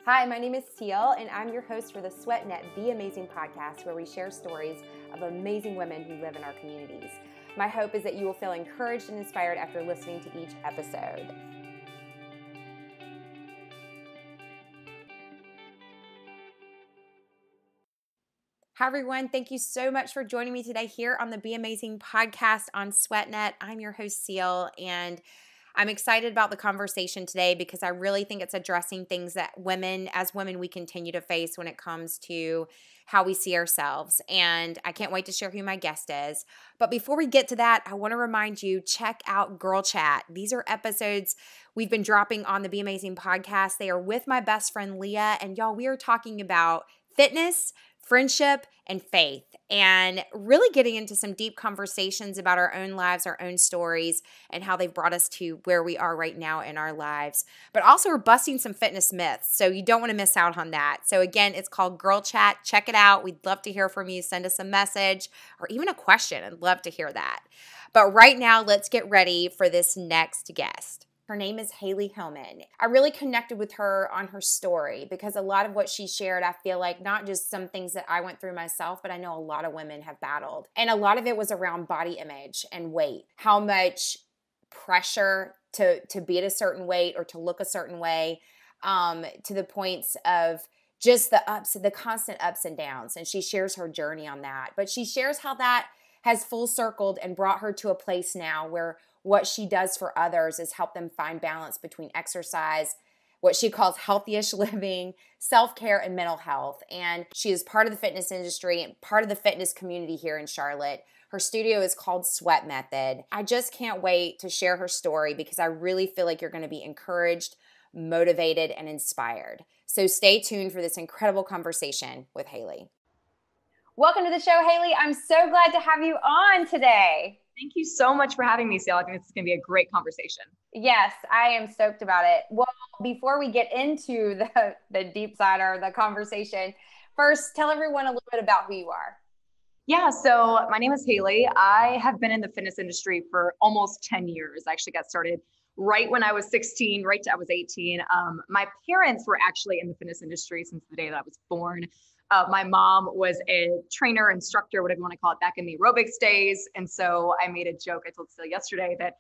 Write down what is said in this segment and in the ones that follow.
Hi, my name is Cel, and I'm your host for the SweatNet Be Amazing podcast, where we share stories of amazing women who live in our communities. My hope is that you will feel encouraged and inspired after listening to each episode. Hi, everyone. Thank you so much for joining me today here on the Be Amazing podcast on SweatNet. I'm your host, Cel, and I'm excited about the conversation today because I really think it's addressing things that as women, we continue to face when it comes to how we see ourselves. And I can't wait to share who my guest is. But before we get to that, I want to remind you, check out Girl Chat. These are episodes we've been dropping on the Be Amazing podcast. They are with my best friend, Leah. And y'all, we are talking about fitness, friendship, and faith, and really getting into some deep conversations about our own lives, our own stories, and how they've brought us to where we are right now in our lives. But also we're busting some fitness myths, so you don't want to miss out on that. So again, it's called Girl Chat. Check it out. We'd love to hear from you. Send us a message or even a question. I'd love to hear that. But right now, let's get ready for this next guest. Her name is Halle Hillman. I really connected with her on her story because a lot of what she shared, I feel like not just some things that I went through myself, but I know a lot of women have battled. And a lot of it was around body image and weight. How much pressure to be at a certain weight or to look a certain way, to the points of just the constant ups and downs. And she shares her journey on that. But she shares how that has full circled and brought her to a place now where what she does for others is help them find balance between exercise, what she calls healthiest living, self-care, and mental health. And she is part of the fitness industry and part of the fitness community here in Charlotte. Her studio is called Sweat Method. I just can't wait to share her story because I really feel like you're going to be encouraged, motivated, and inspired. So stay tuned for this incredible conversation with Halle. Welcome to the show, Halle. I'm so glad to have you on today. Thank you so much for having me, Cel. I think this is going to be a great conversation. Yes, I am stoked about it. Well, before we get into the deep side or the conversation, first, tell everyone a little bit about who you are. Yeah, so my name is Halle. I have been in the fitness industry for almost 10 years. I actually got started right when I was 16, right to I was 18. My parents were actually in the fitness industry since the day that I was born. My mom was a trainer, instructor, whatever you want to call it, back in the aerobics days. And so I made a joke. I told Cel yesterday that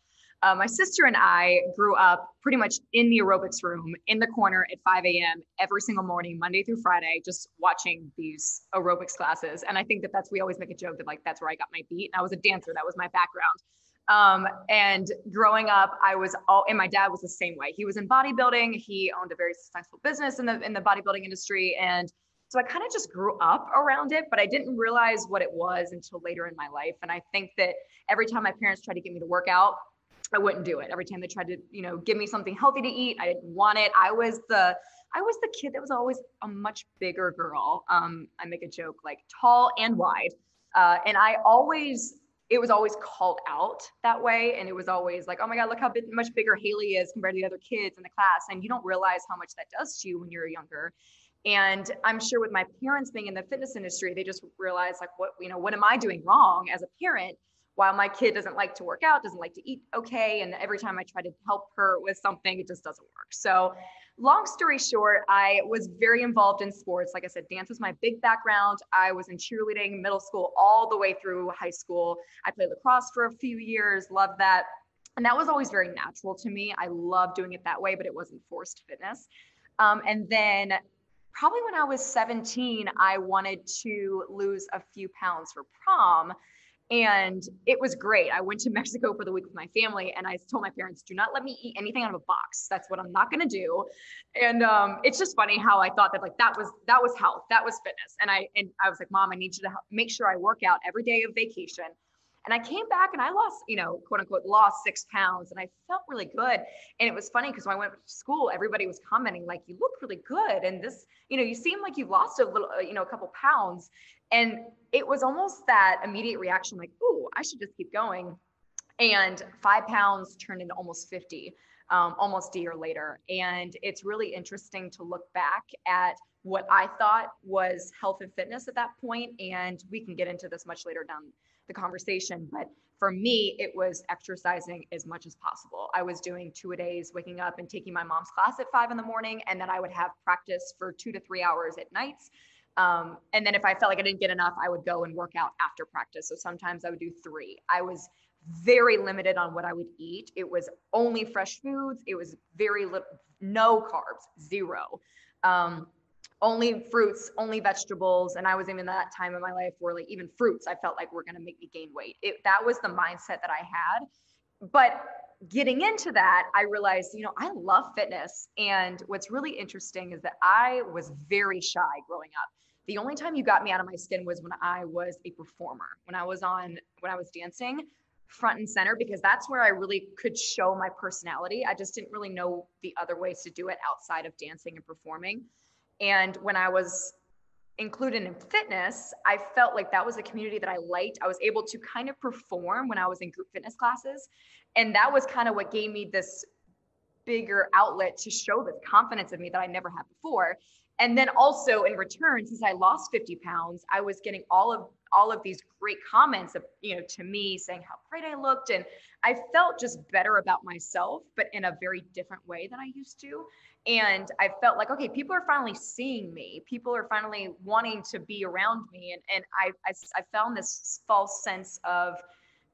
my sister and I grew up pretty much in the aerobics room in the corner at 5 a.m. every single morning, Monday through Friday, just watching these aerobics classes. And I think we always make a joke that like, that's where I got my beat. And I was a dancer. That was my background. And growing up, and my dad was the same way. He was in bodybuilding. He owned a very successful business in the bodybuilding industry. And so I kind of just grew up around it, but I didn't realize what it was until later in my life. And I think that every time my parents tried to get me to work out, I wouldn't do it. Every time they tried to, give me something healthy to eat, I didn't want it. I was the kid that was always a much bigger girl. I make a joke, like tall and wide. And it was always called out that way. And it was always like, oh my God, look how much bigger Halle is compared to the other kids in the class. And you don't realize how much that does to you when you're younger. And I'm sure with my parents being in the fitness industry, they just realized like, what am I doing wrong as a parent? While my kid doesn't like to work out, doesn't like to eat okay. And every time I try to help her with something, it just doesn't work. So long story short, I was very involved in sports. Like I said, dance was my big background. I was in cheerleading, middle school, all the way through high school. I played lacrosse for a few years, loved that. And that was always very natural to me. I loved doing it that way, but it wasn't forced fitness. And then probably when I was 17, I wanted to lose a few pounds for prom. And it was great. I went to Mexico for the week with my family, and I told my parents, do not let me eat anything out of a box. That's what I'm not going to do. And it's just funny how I thought that like that was health, that was fitness. And I was like, Mom, I need you to make sure I work out every day of vacation. And I came back and I lost, quote unquote, lost 6 pounds, and I felt really good. And it was funny because when I went to school, everybody was commenting like, you look really good. And this, you seem like you lost a little, a couple pounds. And it was almost that immediate reaction, like, ooh, I should just keep going. And 5 pounds turned into almost 50, almost a year later. And it's really interesting to look back at what I thought was health and fitness at that point. And we can get into this much later down the conversation, but For me, it was exercising as much as possible. I was doing 2-a-days, waking up and taking my mom's class at 5 a.m. And then I would have practice for 2 to 3 hours at nights. And then if I felt like I didn't get enough, I would go and work out after practice. So sometimes I would do 3. I was very limited on what I would eat. It was only fresh foods. It was very little, no carbs, 0. Only fruits, only vegetables. And I was even that time in my life where like even fruits, I felt like were going to make me gain weight. That was the mindset that I had. But getting into that, I realized, I love fitness. And what's really interesting is that I was very shy growing up. The only time you got me out of my skin was when I was a performer, when I was dancing front and center, because that's where I really could show my personality. I just didn't really know the other ways to do it outside of dancing and performing. And when I was included in fitness, I felt like that was a community that I liked. I was able to kind of perform when I was in group fitness classes. And that was kind of what gave me this bigger outlet to show this confidence in me that I never had before. And then also in return, since I lost 50 pounds, I was getting all of these great comments of, to me saying how great I looked. And I felt just better about myself, but in a very different way than I used to. And I felt like, okay, people are finally seeing me. People are finally wanting to be around me. And I found this false sense of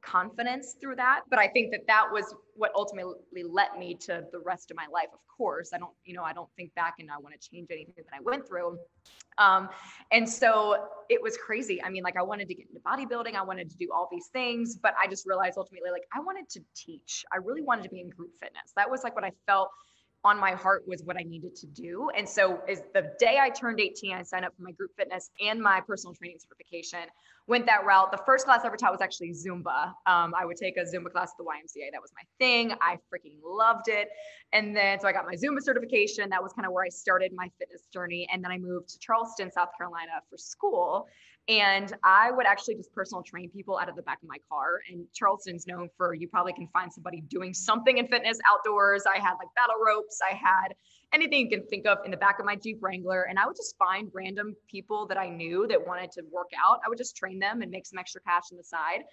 confidence through that. But I think that was what ultimately led me to the rest of my life. Of course, I don't think back and I want to change anything that I went through. And so it was crazy. I mean, like I wanted to get into bodybuilding. I wanted to do all these things, but I just realized ultimately, like I wanted to teach. I really wanted to be in group fitness. That was like what I felt on my heart was what I needed to do. And so is the day I turned 18, I signed up for my group fitness and my personal training certification, went that route. The first class I ever taught was actually Zumba. I would take a Zumba class at the YMCA. That was my thing. I freaking loved it. And then, so I got my Zumba certification. That was kind of where I started my fitness journey. And then I moved to Charleston, South Carolina for school. And I would actually just personal train people out of the back of my car. And Charleston's known for, you probably can find somebody doing something in fitness outdoors. I had like battle ropes. I had anything you can think of in the back of my Jeep Wrangler. And I would just find random people that I knew that wanted to work out. I would just train them and make some extra cash on the side.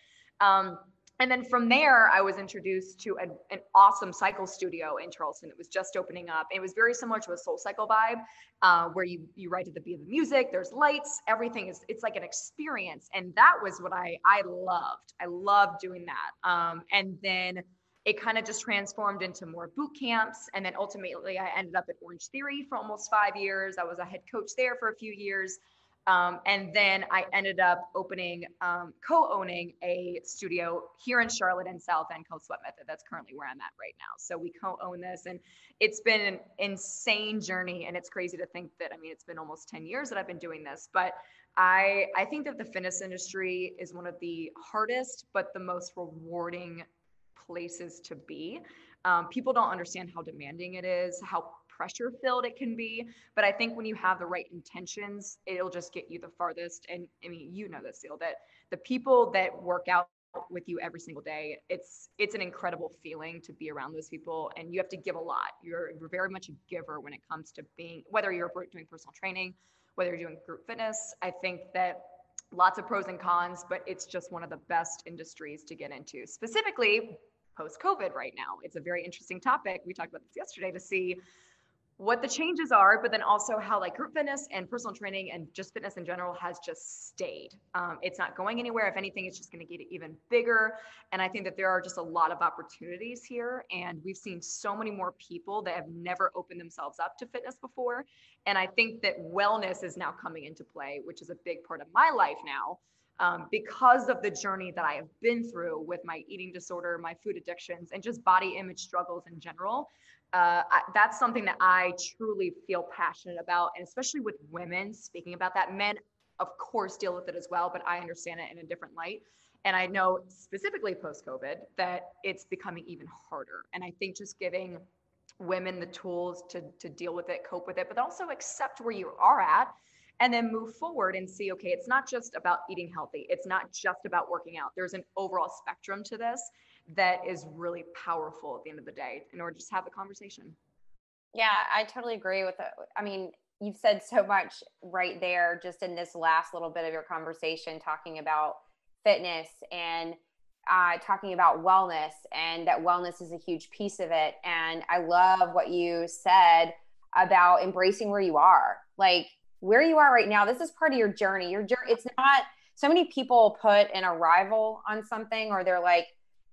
And then from there, I was introduced to an awesome cycle studio in Charleston that was just opening up. It was very similar to a Soul Cycle vibe, where you ride to the beat of the music, there's lights, everything it's like an experience. And that was what I loved. I loved doing that. And then it kind of just transformed into more boot camps. And then ultimately I ended up at Orange Theory for almost 5 years. I was a head coach there for a few years. And then I ended up co-owning a studio here in Charlotte and South End called Sweat Method. That's currently where I'm at right now. So we co-own this, and it's been an insane journey. And it's crazy to think that, it's been almost 10 years that I've been doing this, but I think that the fitness industry is one of the hardest, but the most rewarding places to be. People don't understand how demanding it is, how pressure filled it can be. But I think when you have the right intentions, it'll just get you the farthest. And you know this, Seal, that the people that work out with you every single day, it's an incredible feeling to be around those people. And you have to give a lot. You're very much a giver when it comes to being, whether you're doing personal training, whether you're doing group fitness. I think that lots of pros and cons, but it's just one of the best industries to get into, specifically post-COVID right now. It's a very interesting topic. We talked about this yesterday to see what the changes are, but then also how like group fitness and personal training and just fitness in general has just stayed. It's not going anywhere. If anything, it's just going to get even bigger. And I think that there are just a lot of opportunities here. And we've seen so many more people that have never opened themselves up to fitness before. And I think that wellness is now coming into play, which is a big part of my life now. Because of the journey that I have been through with my eating disorder, my food addictions, and just body image struggles in general. That's something that I truly feel passionate about. And especially with women, speaking about that, men, of course, deal with it as well, but I understand it in a different light. And I know specifically post-COVID that it's becoming even harder. And I think just giving women the tools to deal with it, cope with it, but also accept where you are at, and then move forward and see, okay, it's not just about eating healthy. It's not just about working out. There's an overall spectrum to this that is really powerful at the end of the day in order to just have the conversation. Yeah, I totally agree with it. You've said so much right there just in this last little bit of your conversation talking about fitness. And talking about wellness, and that wellness is a huge piece of it. And I love what you said about embracing where you are. Like where you are right now, this is part of your journey. Your journey, it's not, so many people put an arrival on something, or they're like,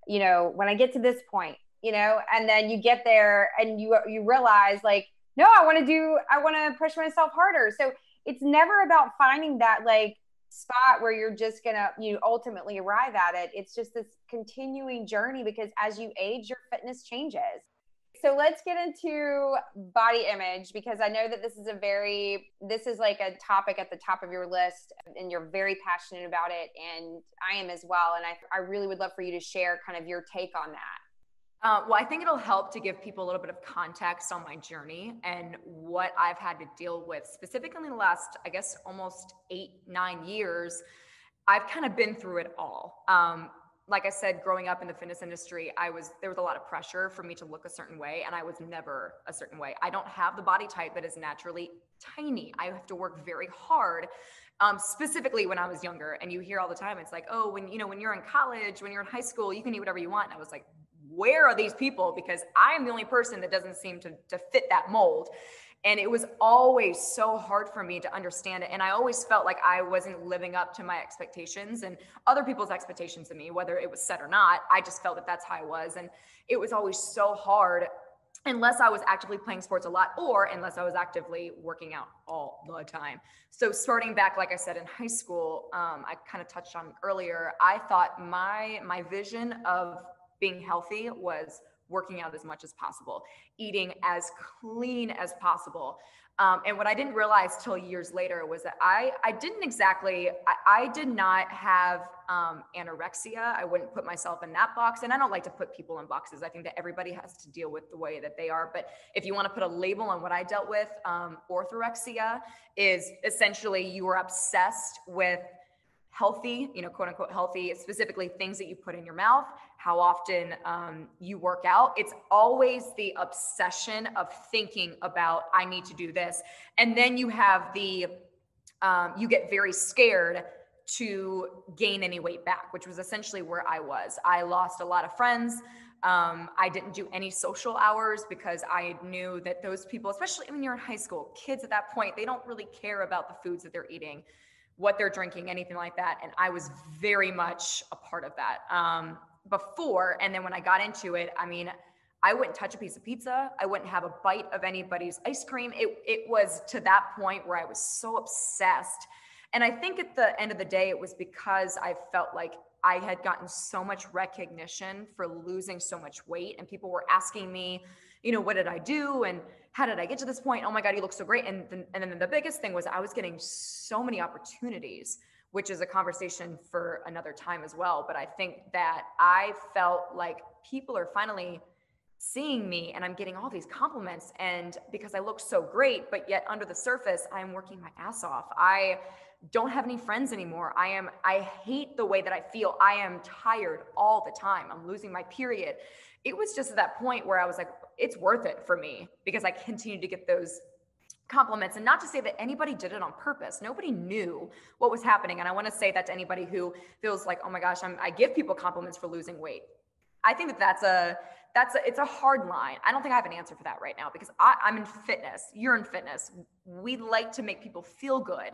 when I get to this point, and then you get there and you realize like, no, I want to push myself harder. So it's never about finding that like spot where you're just gonna ultimately arrive at it. It's just this continuing journey, because as you age, your fitness changes. So let's get into body image, because I know that this is like a topic at the top of your list, and you're very passionate about it, and I am as well. And I really would love for you to share kind of your take on that. Well, I think it'll help to give people a little bit of context on my journey and what I've had to deal with specifically in the last, I guess, almost 8-9 years. I've kind of been through it all. Like I said, growing up in the fitness industry, there was a lot of pressure for me to look a certain way, and I was never a certain way. I don't have the body type that is naturally tiny. I have to work very hard. Specifically when I was younger, and you hear all the time, it's like, oh, when you're in college, when you're in high school, you can eat whatever you want. And I was like, where are these people? Because I am the only person that doesn't seem to fit that mold. And it was always so hard for me to understand it. And I always felt like I wasn't living up to my expectations and other people's expectations of me, whether it was set or not. I just felt that that's how I was. And it was always so hard unless I was actively playing sports a lot, or unless I was actively working out all the time. So starting back, like I said, in high school, I kind of touched on earlier, I thought my vision of being healthy was working out as much as possible, eating as clean as possible. And what I didn't realize till years later was that I did not have anorexia. I wouldn't put myself in that box. And I don't like to put people in boxes. I think that everybody has to deal with the way that they are. But if you want to put a label on what I dealt with, orthorexia is essentially you are obsessed with healthy, quote unquote healthy, specifically things that you put in your mouth, how often you work out. It's always the obsession of thinking about, I need to do this. And then you have you get very scared to gain any weight back, which was essentially where I was. I lost a lot of friends. I didn't do any social hours because I knew that those people, especially when you're in high school, kids at that point, they don't really care about the foods that they're eating, what they're drinking, anything like that. And I was very much a part of that before. And then when I got into it, I mean, I wouldn't touch a piece of pizza. I wouldn't have a bite of anybody's ice cream. It was to that point where I was so obsessed. And I think at the end of the day, it was because I felt like I had gotten so much recognition for losing so much weight. And people were asking me, what did I do? And how did I get to this point? Oh my God, you look so great. And then the biggest thing was I was getting so many opportunities, which is a conversation for another time as well. But I think that I felt like people are finally seeing me and I'm getting all these compliments, and because I look so great, but yet under the surface, I'm working my ass off. I don't have any friends anymore. I hate the way that I feel. I am tired all the time. I'm losing my period. It was just at that point where I was like, it's worth it for me, because I continued to get those compliments. And not to say that anybody did it on purpose. Nobody knew what was happening. And I want to say that to anybody who feels like, oh my gosh, I give people compliments for losing weight. I think that it's a hard line. I don't think I have an answer for that right now, because I'm in fitness. You're in fitness. We like to make people feel good,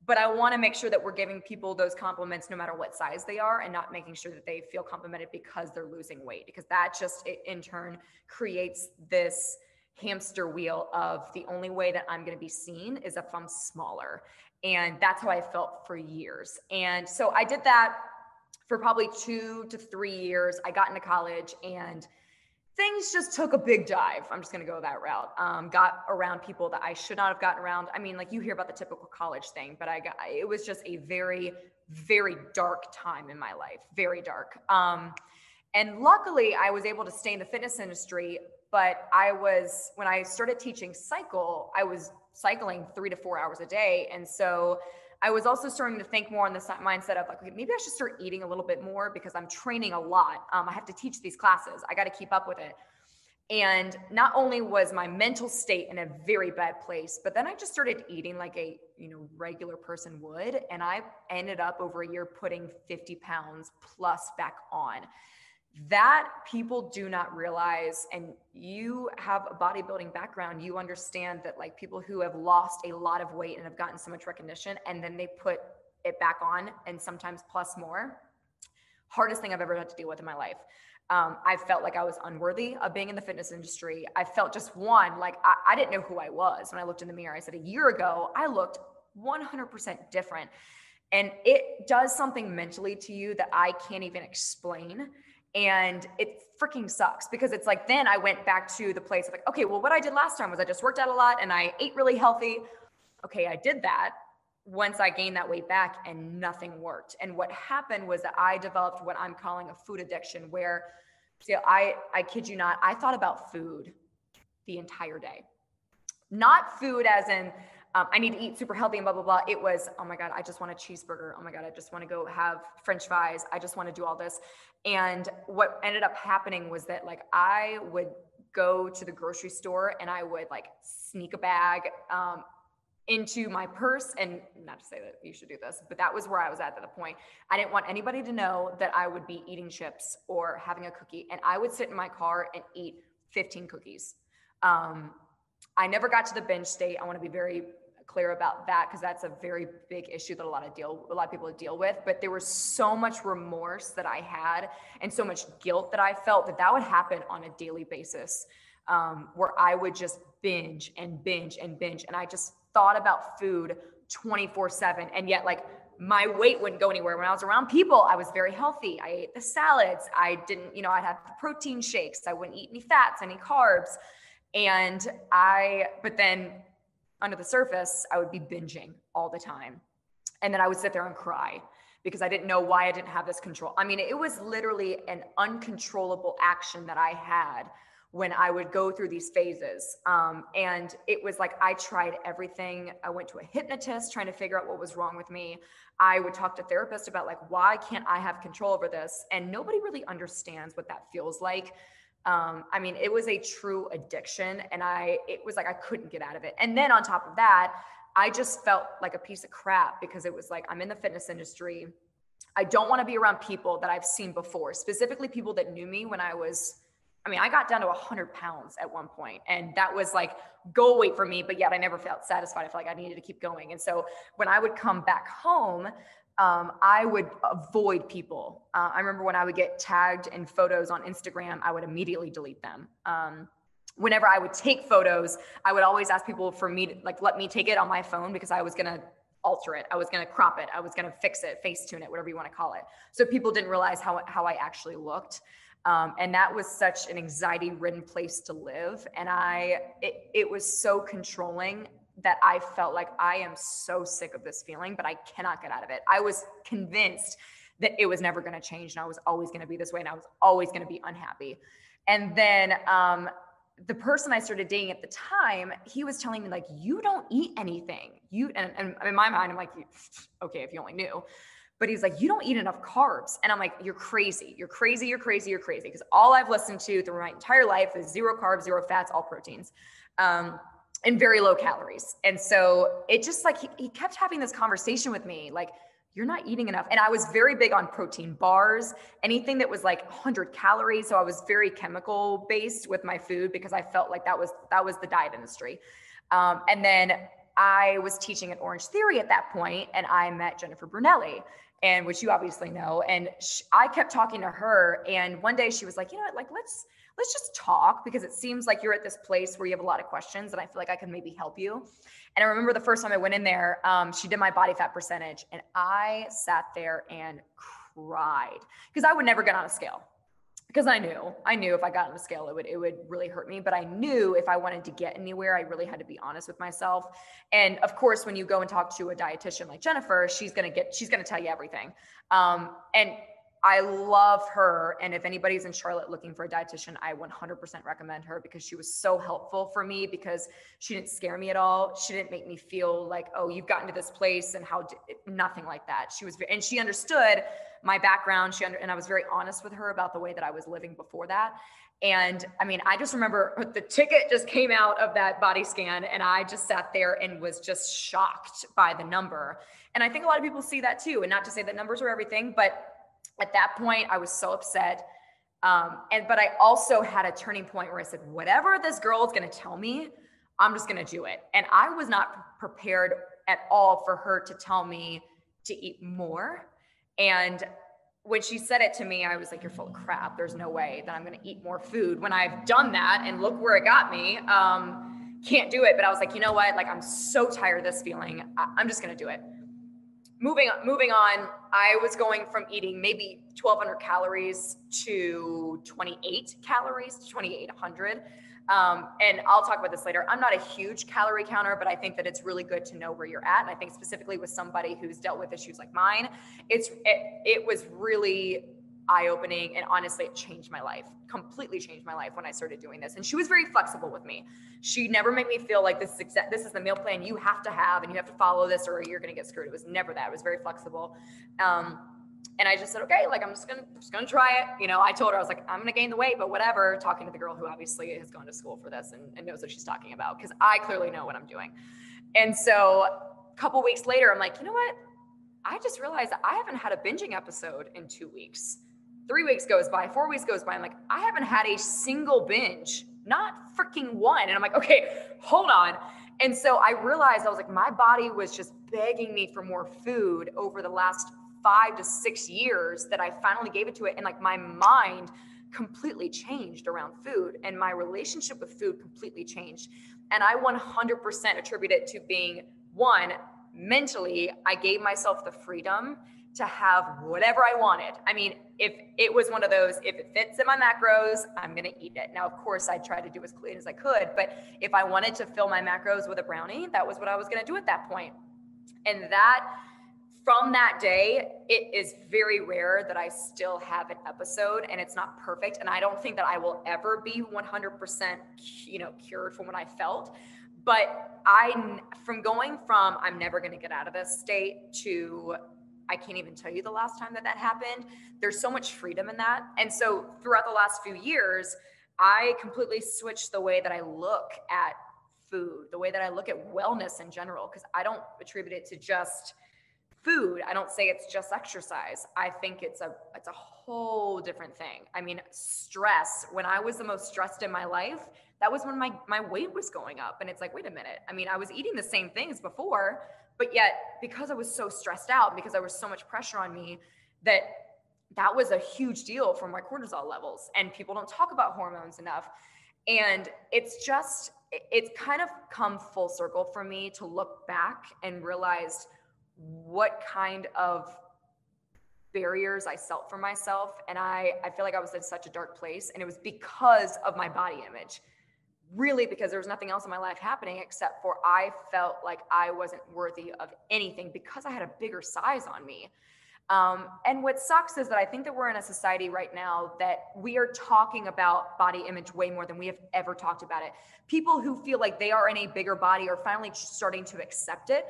but I want to make sure that we're giving people those compliments no matter what size they are, and not making sure that they feel complimented because they're losing weight, because that just in turn creates this hamster wheel of the only way that I'm going to be seen is if I'm smaller. And that's how I felt for years. And so I did that for probably 2 to 3 years. I got into college and things just took a big dive. I'm just going to go that route. Got around people that I should not have gotten around. I mean, like you hear about the typical college thing, but it was just a very, very dark time in my life, very dark. And luckily I was able to stay in the fitness industry, but when I started teaching cycle, I was cycling 3 to 4 hours a day. And so I was also starting to think more on the mindset of like, okay, maybe I should start eating a little bit more, because I'm training a lot. I have to teach these classes. I got to keep up with it. And not only was my mental state in a very bad place, but then I just started eating like a, regular person would. And I ended up over a year putting 50 pounds plus back on. That people do not realize, and you have a bodybuilding background, you understand that like people who have lost a lot of weight and have gotten so much recognition and then they put it back on and sometimes plus more, hardest thing I've ever had to deal with in my life. I felt like I was unworthy of being in the fitness industry. I felt just like I didn't know who I was. When I looked in the mirror, I said a year ago, I looked 100% different. And it does something mentally to you that I can't even explain. And it freaking sucks because it's like, then I went back to the place of like, okay, well, what I did last time was I just worked out a lot and I ate really healthy. Okay, I did that once I gained that weight back and nothing worked. And what happened was that I developed what I'm calling a food addiction where, I kid you not, I thought about food the entire day. Not food as in, I need to eat super healthy and blah, blah, blah. It was, oh my God, I just want a cheeseburger. Oh my God, I just want to go have French fries. I just want to do all this. And what ended up happening was that like, I would go to the grocery store and I would like sneak a bag, into my purse. And not to say that you should do this, but that was where I was at the point. I didn't want anybody to know that I would be eating chips or having a cookie. And I would sit in my car and eat 15 cookies. I never got to the binge state. I want to be very clear about that because that's a very big issue that a lot of people deal with. But there was so much remorse that I had and so much guilt that I felt that would happen on a daily basis, where I would just binge and binge and binge. And I just thought about food 24/7. And yet like my weight wouldn't go anywhere. When I was around people, I was very healthy. I ate the salads. I didn't, I'd have the protein shakes. I wouldn't eat any fats, any carbs. But then under the surface, I would be binging all the time. And then I would sit there and cry because I didn't know why I didn't have this control. I mean, it was literally an uncontrollable action that I had when I would go through these phases. And it was like, I tried everything. I went to a hypnotist trying to figure out what was wrong with me. I would talk to therapists about like, why can't I have control over this? And nobody really understands what that feels like. I mean, it was a true addiction and it was like, I couldn't get out of it. And then on top of that, I just felt like a piece of crap because it was like, I'm in the fitness industry. I don't want to be around people that I've seen before, specifically people that knew me when I got down to 100 pounds at one point, and that was like goal weight for me, but yet I never felt satisfied. I felt like I needed to keep going. And so when I would come back home, I would avoid people. I remember when I would get tagged in photos on Instagram, I would immediately delete them. Whenever I would take photos, I would always ask people for me to like, let me take it on my phone because I was going to alter it. I was going to crop it. I was going to fix it, Facetune it, whatever you want to call it. So people didn't realize how I actually looked. And that was such an anxiety-ridden place to live. And it was so controlling that I felt like I am so sick of this feeling, but I cannot get out of it. I was convinced that it was never going to change and I was always going to be this way and I was always going to be unhappy. And then the person I started dating at the time, he was telling me like, you don't eat anything. And in my mind, I'm like, okay, if you only knew. But he's like, you don't eat enough carbs. And I'm like, you're crazy. You're crazy. You're crazy. You're crazy. Because all I've listened to through my entire life is 0 carbs, 0 fats, all proteins, and very low calories. And so it just like, he kept having this conversation with me, like, you're not eating enough. And I was very big on protein bars, anything that was like 100 calories. So I was very chemical based with my food because I felt like that was the diet industry. And then I was teaching at Orange Theory at that point, and I met Jennifer Brunelli, and which you obviously know. And I kept talking to her. And one day she was like, you know what, like, let's just talk because it seems like you're at this place where you have a lot of questions and I feel like I can maybe help you. And I remember the first time I went in there, she did my body fat percentage and I sat there and cried because I would never get on a scale because I knew if I got on a scale, it would really hurt me. But I knew if I wanted to get anywhere, I really had to be honest with myself. And of course, when you go and talk to a dietitian like Jennifer, she's going to tell you everything. And I love her. And if anybody's in Charlotte looking for a dietitian, I 100% recommend her because she was so helpful for me, because she didn't scare me at all. She didn't make me feel like, oh, you've gotten to this place and nothing like that. And she understood my background. And I was very honest with her about the way that I was living before that. And I mean, I just remember the ticket just came out of that body scan, and I just sat there and was just shocked by the number. And I think a lot of people see that too. And not to say that numbers are everything, but at that point I was so upset. But I also had a turning point where I said, whatever this girl is going to tell me, I'm just going to do it. And I was not prepared at all for her to tell me to eat more. And when she said it to me, I was like, you're full of crap. There's no way that I'm going to eat more food when I've done that. And look where it got me. Can't do it. But I was like, you know what? Like, I'm so tired of this feeling. I'm just going to do it. Moving on, I was going from eating maybe 1,200 calories to 28 calories to 2,800. And I'll talk about this later. I'm not a huge calorie counter, but I think that it's really good to know where you're at. And I think specifically with somebody who's dealt with issues like mine, it was really eye-opening. And honestly, it changed my life, completely changed my life when I started doing this. And she was very flexible with me. She never made me feel like this is the meal plan you have to have, and you have to follow this or you're going to get screwed. It was never that. It was very flexible. And I just said, okay, like, I'm just going to try it. You know, I told her, I was like, I'm going to gain the weight, but whatever, talking to the girl who obviously has gone to school for this and knows what she's talking about, because I clearly know what I'm doing. And so a couple weeks later, I'm like, you know what? I just realized that I haven't had a binging episode in 2 weeks. 3 weeks goes by, 4 weeks goes by. I'm like, I haven't had a single binge, not freaking one. And I'm like, okay, hold on. And so I realized, I was like, my body was just begging me for more food over the last 5 to 6 years, that I finally gave it to it. And like, my mind completely changed around food, and my relationship with food completely changed. And I 100% attribute it to being, one, mentally, I gave myself the freedom to have whatever I wanted. I mean, if it was one of those, if it fits in my macros, I'm going to eat it. Now, of course, I tried to do as clean as I could, but if I wanted to fill my macros with a brownie, that was what I was going to do at that point. And that, from that day, it is very rare that I still have an episode, and it's not perfect. And I don't think that I will ever be 100%, cured from what I felt. But from going from, I'm never going to get out of this state, to I can't even tell you the last time that happened. There's so much freedom in that. And so throughout the last few years, I completely switched the way that I look at food, the way that I look at wellness in general, because I don't attribute it to just food. I don't say it's just exercise. I think it's a whole different thing. I mean, stress, when I was the most stressed in my life, that was when my weight was going up. And it's like, wait a minute. I mean, I was eating the same things before, but yet, because I was so stressed out, because there was so much pressure on me, that was a huge deal for my cortisol levels. And people don't talk about hormones enough. And it's kind of come full circle for me to look back and realize what kind of barriers I set for myself. And I feel like I was in such a dark place, and it was because of my body image. Really, because there was nothing else in my life happening except for I felt like I wasn't worthy of anything because I had a bigger size on me. And what sucks is that I think that we're in a society right now that we are talking about body image way more than we have ever talked about it. People who feel like they are in a bigger body are finally starting to accept it.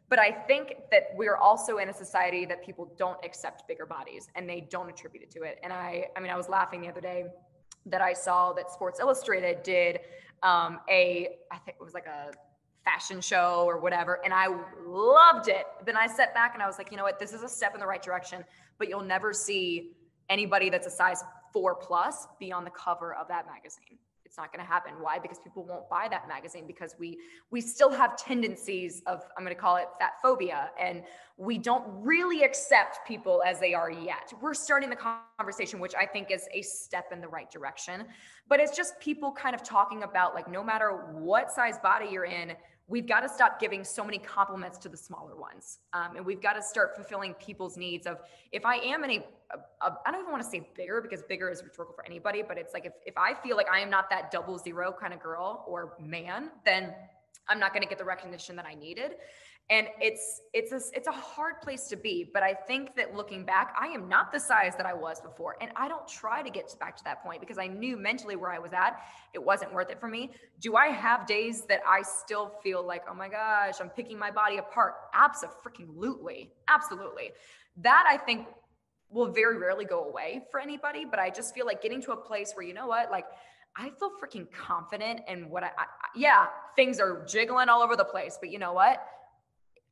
But I think that we're also in a society that people don't accept bigger bodies, and they don't attribute it to it. And I was laughing the other day that I saw that Sports Illustrated did I think it was like a fashion show or whatever, and I loved it. Then I sat back and I was like, you know what, this is a step in the right direction, but you'll never see anybody that's a size 4+ be on the cover of that magazine. It's not going to happen. Why? Because people won't buy that magazine, because we still have tendencies of, I'm going to call it fat phobia, and we don't really accept people as they are yet. We're starting the conversation, which I think is a step in the right direction, but it's just people kind of talking about, like, no matter what size body you're in, we've got to stop giving so many compliments to the smaller ones. And we've got to start fulfilling people's needs of, if I am in I don't even want to say bigger, because bigger is rhetorical for anybody, but it's like, if I feel like I am not that 00 kind of girl or man, then I'm not going to get the recognition that I needed. And it's a hard place to be. But I think that looking back, I am not the size that I was before. And I don't try to get back to that point because I knew mentally where I was at, it wasn't worth it for me. Do I have days that I still feel like, oh my gosh, I'm picking my body apart? Absolutely. Absolutely. That I think will very rarely go away for anybody. But I just feel like getting to a place where, you know what, like, I feel freaking confident in what yeah, things are jiggling all over the place, but you know what?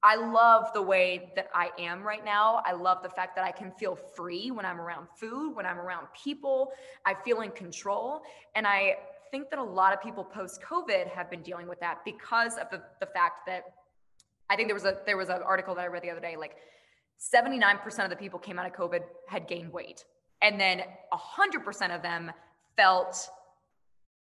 I love the way that I am right now. I love the fact that I can feel free when I'm around food, when I'm around people. I feel in control. And I think that a lot of people post-COVID have been dealing with that because of the fact that I think there was an article that I read the other day, like 79% of the people came out of COVID had gained weight. And then 100% of them felt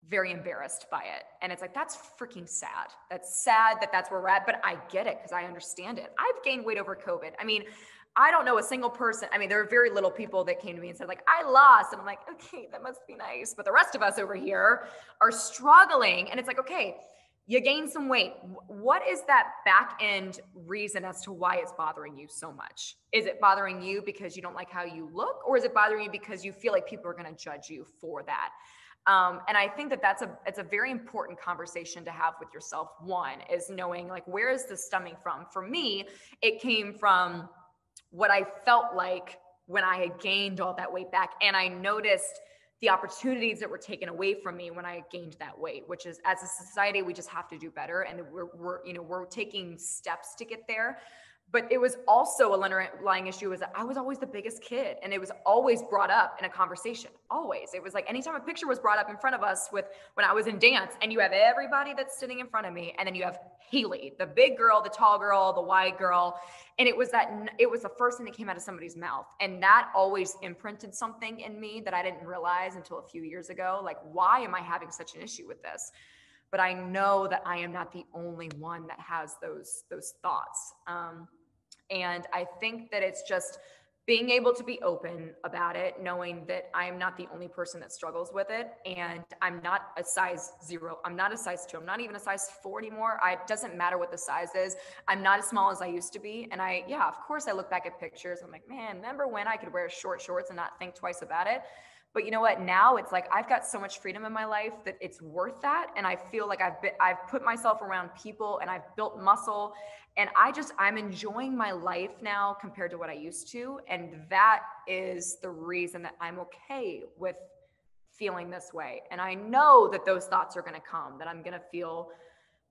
very embarrassed by it. And it's like, that's freaking sad. That's sad that that's where we're at, but I get it because I understand it. I've gained weight over COVID. I mean, I don't know a single person. I mean, there are very little people that came to me and said like, I lost. And I'm like, okay, that must be nice. But the rest of us over here are struggling. And it's like, okay, you gained some weight. What is that back end reason as to why it's bothering you so much? Is it bothering you because you don't like how you look? Or is it bothering you because you feel like people are going to judge you for that? And I think that it's a very important conversation to have with yourself. One is knowing like, where is this stemming from? For me, it came from what I felt like when I had gained all that weight back. And I noticed the opportunities that were taken away from me when I gained that weight, which is, as a society, we just have to do better. And we're taking steps to get there. But it was also a underlying issue was that I was always the biggest kid, and it was always brought up in a conversation. Always. It was like anytime a picture was brought up in front of us with when I was in dance, and you have everybody that's sitting in front of me, and then you have Haley, the big girl, the tall girl, the wide girl. And it was the first thing that came out of somebody's mouth. And that always imprinted something in me that I didn't realize until a few years ago. Like, why am I having such an issue with this? But I know that I am not the only one that has those thoughts. And I think that it's just being able to be open about it, knowing that I am not the only person that struggles with it. And I'm not a size 0. I'm not a size 2. I'm not even a size 4 anymore. It doesn't matter what the size is. I'm not as small as I used to be. And of course I look back at pictures. I'm like, man, remember when I could wear short shorts and not think twice about it? But you know what? Now it's like, I've got so much freedom in my life that it's worth that. And I feel like I've put myself around people and I've built muscle, and I'm enjoying my life now compared to what I used to. And that is the reason that I'm okay with feeling this way. And I know that those thoughts are going to come, that I'm going to feel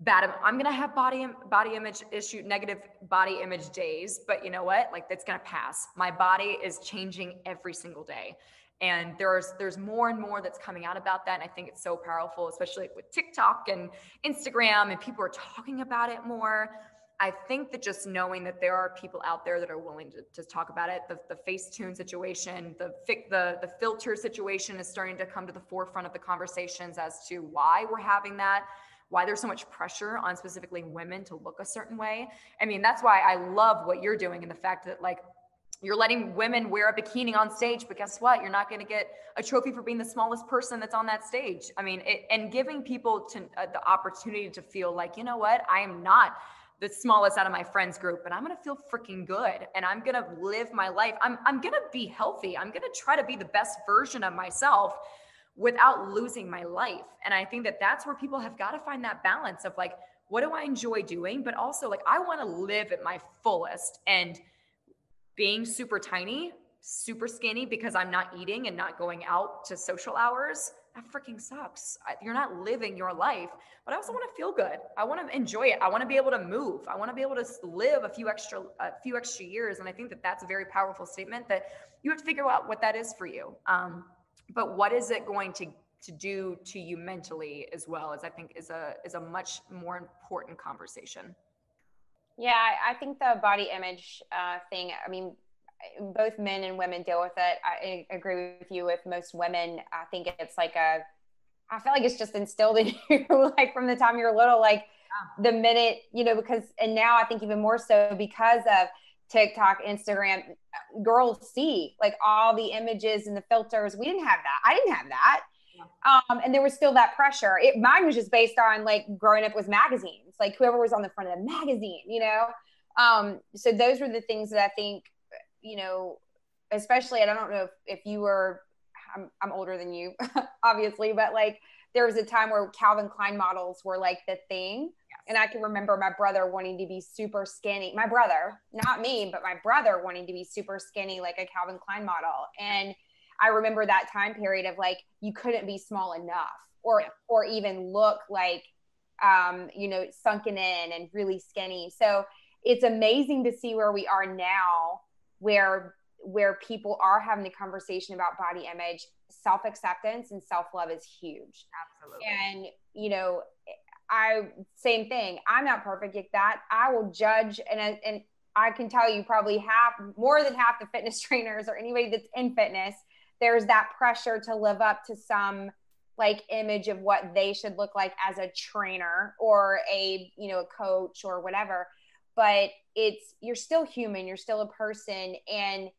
bad. I'm going to have body image issue, negative body image days, but you know what? Like, that's going to pass. My body is changing every single day. And there's more and more that's coming out about that. And I think it's so powerful, especially with TikTok and Instagram, and people are talking about it more. I think that just knowing that there are people out there that are willing to talk about it, the Facetune situation, the filter situation is starting to come to the forefront of the conversations as to why we're having that, why there's so much pressure on specifically women to look a certain way. I mean, that's why I love what you're doing, and the fact that like, you're letting women wear a bikini on stage, but guess what? You're not going to get a trophy for being the smallest person that's on that stage. I mean, and giving people the opportunity to feel like, you know what? I am not the smallest out of my friends group, but I'm going to feel freaking good. And I'm going to live my life. I'm going to be healthy. I'm going to try to be the best version of myself without losing my life. And I think that that's where people have got to find that balance of like, what do I enjoy doing? But also like, I want to live at my fullest. And being super tiny, super skinny because I'm not eating and not going out to social hours, that freaking sucks. You're not living your life. But I also want to feel good. I want to enjoy it. I want to be able to move. I want to be able to live a few extra years. And I think that that's a very powerful statement that you have to figure out what that is for you. But what is it going to do to you mentally as well, as I think is a much more important conversation. Yeah, I think the body image thing, I mean, both men and women deal with it. I agree with you. With most women, I think it's like I feel like it's just instilled in you, like from the time you're little, like the minute, and now I think even more so because of TikTok, Instagram, girls see like all the images and the filters. We didn't have that. I didn't have that. And there was still that pressure. Mine was just based on like growing up with magazines, like whoever was on the front of the magazine, so those were the things that I think, especially, and I don't know if you were, I'm older than you, obviously, but like there was a time where Calvin Klein models were like the thing. Yes. And I can remember my brother wanting to be super skinny. My brother, not me, but my brother wanting to be super skinny, like a Calvin Klein model. And I remember that time period of like, you couldn't be small enough or even look like, sunken in and really skinny. So it's amazing to see where we are now, where people are having the conversation about body image. Self-acceptance and self-love is huge. Absolutely. And, same thing. I'm not perfect at that. I will judge. And I can tell you probably more than half the fitness trainers or anybody that's in fitness, there's that pressure to live up to some like image of what they should look like as a trainer or a coach or whatever. But you're still human. You're still a person, and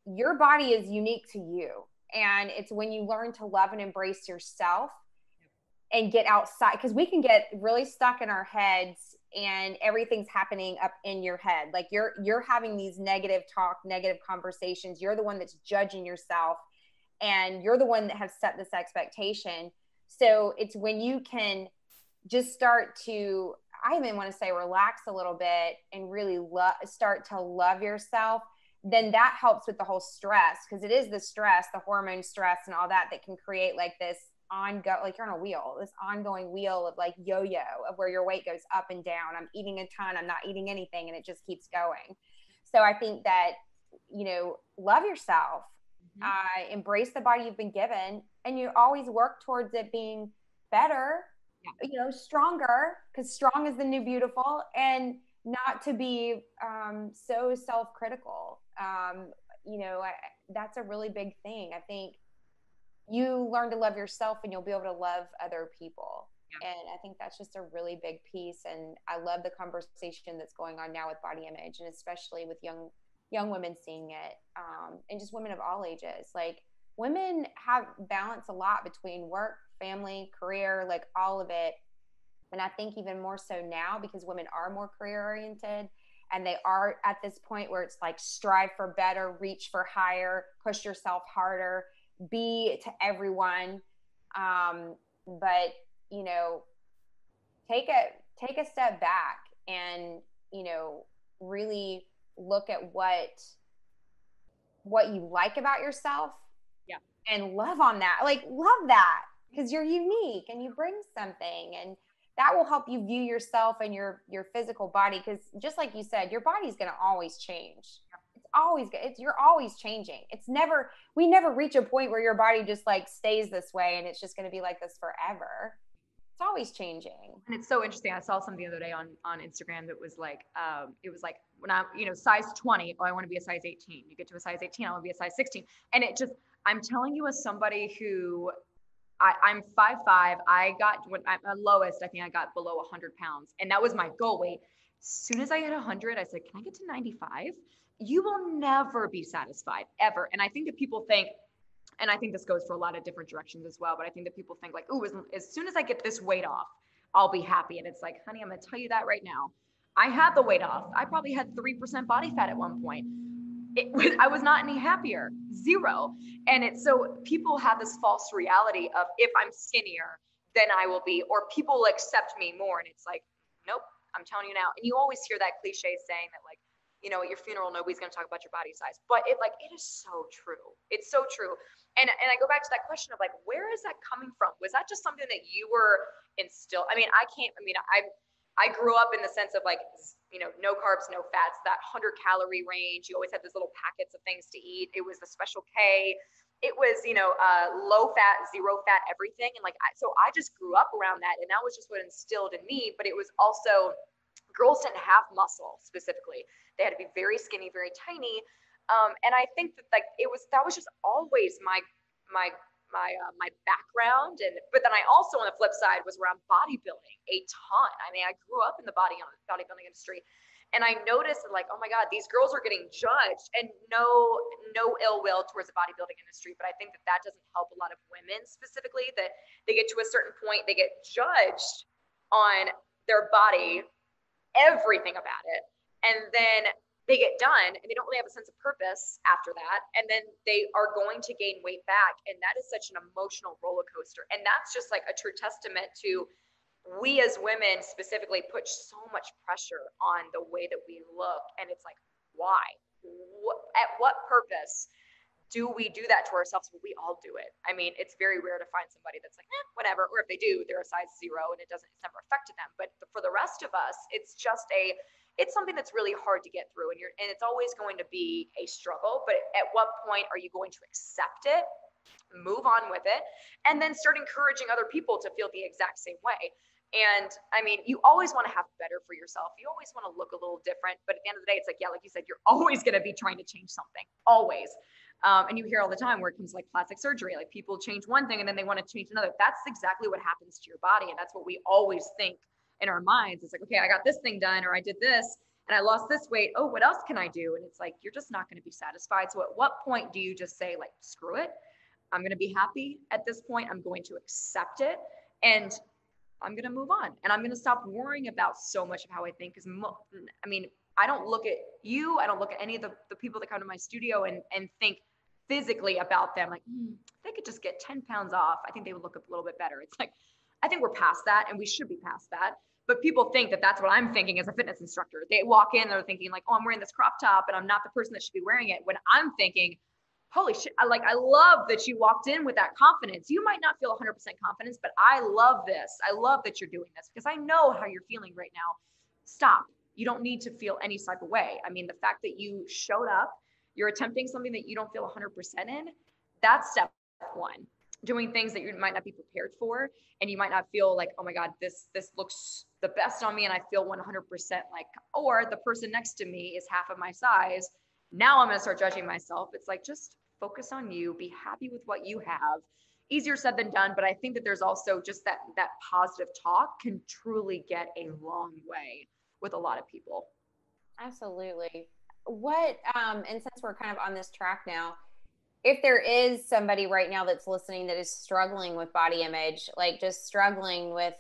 your body is unique to you. And it's when you learn to love and embrace yourself and get outside, because we can get really stuck in our heads and everything's happening up in your head. Like you're having these negative conversations. You're the one that's judging yourself, and you're the one that has set this expectation. So it's when you can just start to, I even want to say, relax a little bit and really start to love yourself, then that helps with the whole stress, because it is the stress, the hormone stress and all that can create like this like you're on a wheel, this ongoing wheel of like yo-yo of where your weight goes up and down. I'm eating a ton, I'm not eating anything, and it just keeps going. So I think that, love yourself, embrace the body you've been given, and you always work towards it being better, stronger, because strong is the new beautiful, and not to be so self-critical. That's a really big thing. I think you learn to love yourself and you'll be able to love other people. Yeah. And I think that's just a really big piece. And I love the conversation that's going on now with body image, and especially with young women seeing it, and just women of all ages. Like women have balance a lot between work, family, career, like all of it. And I think even more so now, because women are more career oriented, and they are at this point where it's like strive for better, reach for higher, push yourself harder, be to everyone. But take a step back and really look at what you like about yourself, and love on that. Like love that, because you're unique and you bring something, and that will help you view yourself and your physical body. Because just like you said, your body's going to always change. You're always changing. We never reach a point where your body just like stays this way and it's just going to be like this forever. It's always changing. And it's so interesting. I saw something the other day on Instagram that was like, when I'm, size 20, I want to be a size 18. You get to a size 18, I want to be a size 16. And I'm telling you, as somebody who I'm 5'5", when I'm at lowest, I think I got below 100 pounds, and that was my goal weight. As soon as I hit 100, I said, can I get to 95? You will never be satisfied ever. And I think that people think, and I think this goes for a lot of different directions as well, but I think that people think like, oh, as soon as I get this weight off, I'll be happy. And it's like, honey, I'm going to tell you that right now. I had the weight off. I probably had 3% body fat at one point. I was not any happier, 0. And so people have this false reality of, if I'm skinnier, then I will be, or people will accept me more. And it's like, nope, I'm telling you now. And you always hear that cliche saying that like, at your funeral, nobody's going to talk about your body size, but it is so true. It's so true. And I go back to that question of like, where is that coming from? Was that just something that you were instilled? I grew up in the sense of like, no carbs, no fats, that 100-calorie range. You always had those little packets of things to eat. It was the Special K. It was, low fat, 0 fat, everything. And like, so I just grew up around that. And that was just what instilled in me. But it was also, girls didn't have muscle specifically. They had to be very skinny, very tiny. And I think that like, that was just always my background. But then I also, on the flip side, was around bodybuilding a ton. I mean, I grew up in the bodybuilding industry. And I noticed like, oh my God, these girls are getting judged, and no ill will towards the bodybuilding industry. But I think that doesn't help a lot of women specifically, that they get to a certain point, they get judged on their body, everything about it. And then they get done and they don't really have a sense of purpose after that. And then they are going to gain weight back. And that is such an emotional roller coaster. And that's just like a true testament to, we as women specifically put so much pressure on the way that we look. And it's like, why? At what purpose do we do that to ourselves? Well, we all do it. I mean, it's very rare to find somebody that's like, whatever. Or if they do, they're a size 0 and it's never affected them. But for the rest of us, it's something that's really hard to get through. And it's always going to be a struggle. But at what point are you going to accept it, move on with it, and then start encouraging other people to feel the exact same way? And I mean, you always want to have better for yourself. You always want to look a little different. But at the end of the day, it's like, yeah, like you said, you're always going to be trying to change something. Always. And you hear all the time where it comes to like plastic surgery, like people change one thing and then they want to change another. That's exactly what happens to your body. And that's what we always think in our minds. It's like, okay, I got this thing done, or I did this and I lost this weight. Oh, what else can I do? And it's like, you're just not going to be satisfied. So at what point do you just say like, screw it? I'm going to be happy at this point. I'm going to accept it. And I'm going to move on, and I'm going to stop worrying about so much of how I think. Because I mean, I don't look at you. I don't look at any of the people that come to my studio and think physically about them. Like, if they could just get 10 pounds off, I think they would look a little bit better. It's like, I think we're past that, and we should be past that. But people think that that's what I'm thinking as a fitness instructor. They walk in, they're thinking like, oh, I'm wearing this crop top and I'm not the person that should be wearing it. When I'm thinking, holy shit, I love that you walked in with that confidence. You might not feel 100% confidence, but I love this. I love that you're doing this because I know how you're feeling right now. Stop. You don't need to feel any type of way. I mean, the fact that you showed up, you're attempting something that you don't feel 100% in, that's step one. Doing things that you might not be prepared for, and you might not feel like, oh my God, this looks the best on me and I feel 100% like, or the person next to me is half of my size. Now I'm going to start judging myself. It's like, just focus on you, be happy with what you have. Easier said than done, but I think that there's also just that positive talk can truly get a long way with a lot of people. Absolutely. And since we're kind of on this track now, if there is somebody right now that's listening that is struggling with body image, like just struggling with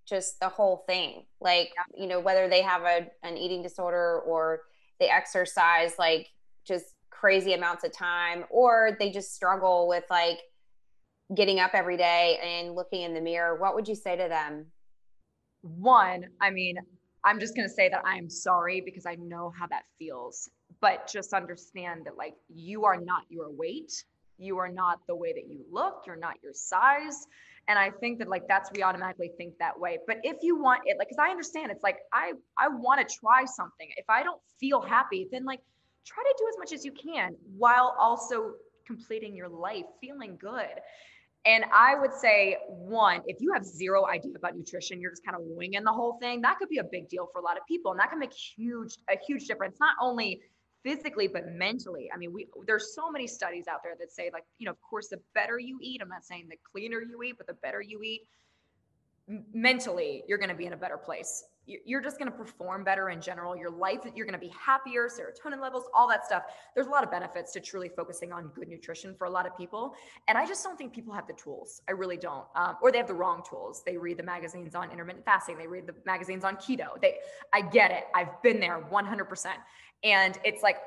just the whole thing, like, you know, whether they have an eating disorder or they exercise like just crazy amounts of time, or they just struggle with like getting up every day and looking in the mirror, what would you say to them? One, I mean, I'm just going to say that I'm sorry because I know how that feels, but just understand that like, you are not your weight. You are not the way that you look. You're not your size. And I think that like, we automatically think that way. But if you want it, like, cause I understand it's like, I want to try something. If I don't feel happy, then like, try to do as much as you can while also completing your life, feeling good. And I would say, one, if you have zero idea about nutrition, you're just kind of winging the whole thing, that could be a big deal for a lot of people. And that can make a huge difference, not only physically, but mentally. I mean, there's so many studies out there that say like, you know, of course, the better you eat, I'm not saying the cleaner you eat, but the better you eat, mentally, you're going to be in a better place. You're just going to perform better in general. Your life, you're going to be happier, serotonin levels, all that stuff. There's a lot of benefits to truly focusing on good nutrition for a lot of people. And I just don't think people have the tools. I really don't. Or they have the wrong tools. They read the magazines on intermittent fasting. They read the magazines on keto. I get it. I've been there 100%. And it's like,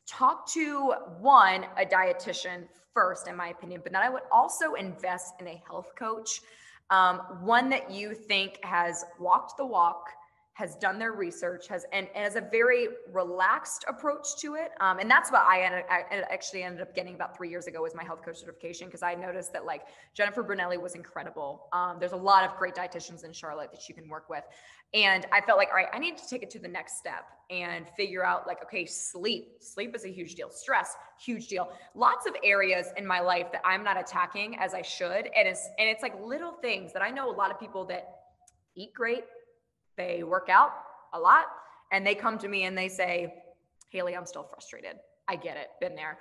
talk to a dietitian first, in my opinion, but then I would also invest in a health coach. One that you think has walked the walk, has done their research, and has a very relaxed approach to it. And that's what I actually ended up getting about 3 years ago, was my health coach certification, because I noticed that like Jennifer Brunelli was incredible. There's a lot of great dietitians in Charlotte that you can work with. And I felt like, all right, I need to take it to the next step and figure out like, okay, sleep is a huge deal. Stress, huge deal. Lots of areas in my life that I'm not attacking as I should. And it's like little things that I know a lot of people that eat great, they work out a lot, and they come to me and they say, Haley, I'm still frustrated. I get it. Been there.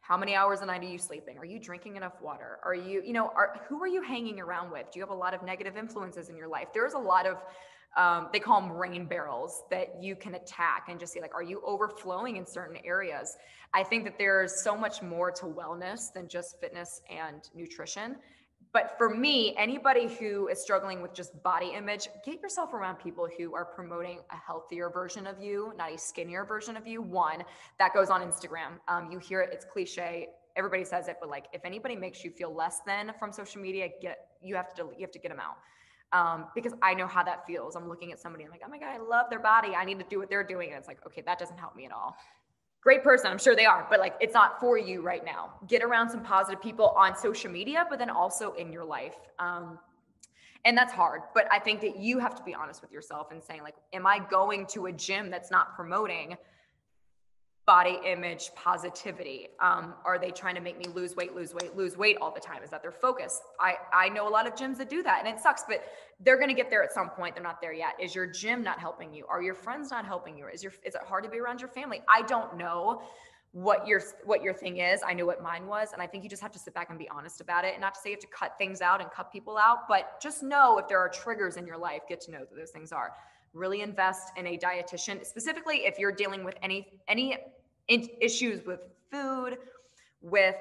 How many hours a night are you sleeping? Are you drinking enough water? Are you, who are you hanging around with? Do you have a lot of negative influences in your life? There's a lot of, they call them rain barrels that you can attack and just see, like, are you overflowing in certain areas? I think that there's so much more to wellness than just fitness and nutrition. But for me, anybody who is struggling with just body image, get yourself around people who are promoting a healthier version of you, not a skinnier version of you. One, that goes on Instagram. You hear it, it's cliche. Everybody says it, but like, if anybody makes you feel less than from social media, you have to get them out. Because I know how that feels. I'm looking at somebody, I'm like, oh my God, I love their body. I need to do what they're doing. And it's like, okay, that doesn't help me at all. Great person, I'm sure they are, but like, it's not for you right now. Get around some positive people on social media, but then also in your life. And that's hard, but I think that you have to be honest with yourself and saying, like, am I going to a gym that's not promoting body image positivity? Are they trying to make me lose weight all the time? Is that their focus? I know a lot of gyms that do that, and it sucks, but they're going to get there at some point. They're not there yet. Is your gym not helping you? Are your friends not helping you? Is it hard to be around your family? I don't know what your thing is. I know what mine was. And I think you just have to sit back and be honest about it, and not to say you have to cut things out and cut people out, but just know if there are triggers in your life, get to know that those things are. Really invest in a dietitian, specifically if you're dealing with any issues with food, with,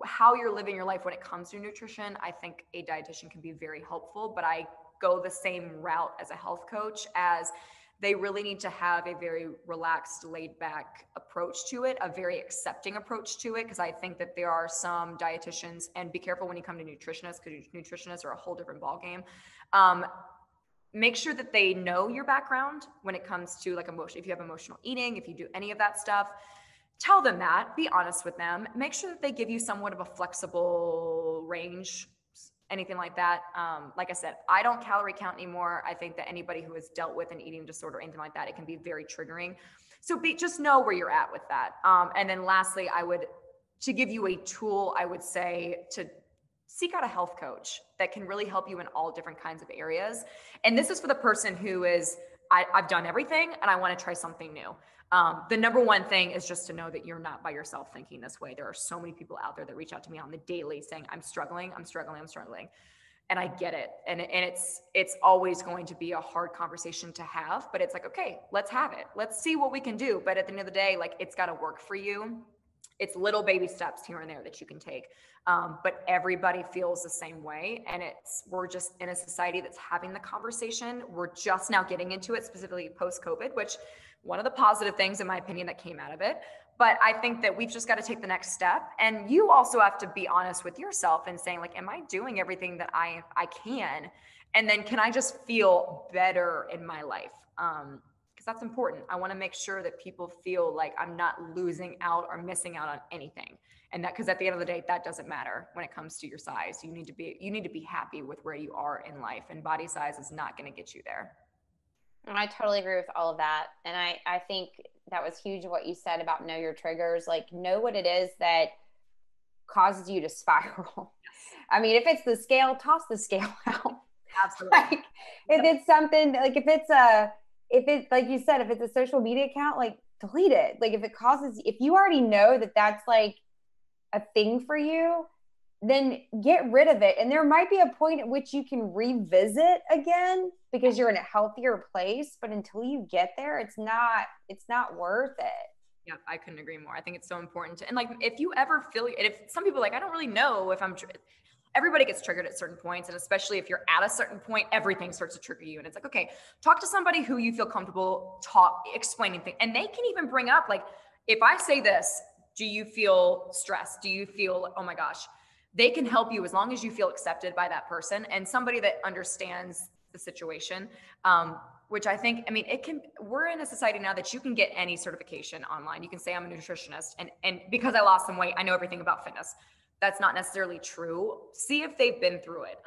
how you're living your life when it comes to nutrition. I think a dietitian can be very helpful, but I go the same route as a health coach, as they really need to have a very relaxed, laid back approach to it, a very accepting approach to it. Cause I think that there are some dietitians, and be careful when you come to nutritionists, because nutritionists are a whole different ballgame. Make sure that they know your background when it comes to like emotion. If you have emotional eating, if you do any of that stuff, tell them that, be honest with them, make sure that they give you somewhat of a flexible range, anything like that. Like I said, I don't calorie count anymore. I think that anybody who has dealt with an eating disorder or anything like that, it can be very triggering. So just know where you're at with that. And then lastly, to give you a tool, I would say to seek out a health coach that can really help you in all different kinds of areas. And this is for the person who is, I've done everything and I want to try something new. The number one thing is just to know that you're not by yourself thinking this way. There are so many people out there that reach out to me on the daily saying, I'm struggling. And I get it. And it's always going to be a hard conversation to have, but it's like, okay, let's have it. Let's see what we can do. But at the end of the day, like, it's got to work for you. It's little baby steps here and there that you can take. But everybody feels the same way. And we're just in a society that's having the conversation. We're just now getting into it, specifically post-COVID, which one of the positive things, in my opinion, that came out of it. But I think that we've just got to take the next step. And you also have to be honest with yourself and saying, like, am I doing everything that I can? And then can I just feel better in my life? Because that's important. I want to make sure that people feel like I'm not losing out or missing out on anything. And that, because at the end of the day, that doesn't matter when it comes to your size. You need to be happy with where you are in life, and body size is not going to get you there. I totally agree with all of that. And I think that was huge what you said about know your triggers. Like, know what it is that causes you to spiral. I mean, if it's the scale, toss the scale out. Absolutely. Like, if it's something, like if it's like you said, if it's a social media account, like, delete it. Like, if you already know that that's like a thing for you, then get rid of it. And there might be a point at which you can revisit again because you're in a healthier place. But until you get there, it's not worth it. Yeah, I couldn't agree more. I think it's so important and like, if you ever feel, if some people like, I don't really know if everybody gets triggered at certain points. And especially if you're at a certain point, everything starts to trigger you. And it's like, okay, talk to somebody who you feel comfortable explaining things. And they can even bring up, like, if I say this, do you feel stressed? Do you feel, oh my gosh? They can help you as long as you feel accepted by that person and somebody that understands the situation. Which I think, I mean, we're in a society now that you can get any certification online. You can say I'm a nutritionist and because I lost some weight, I know everything about fitness. That's not necessarily true. See if they've been through it.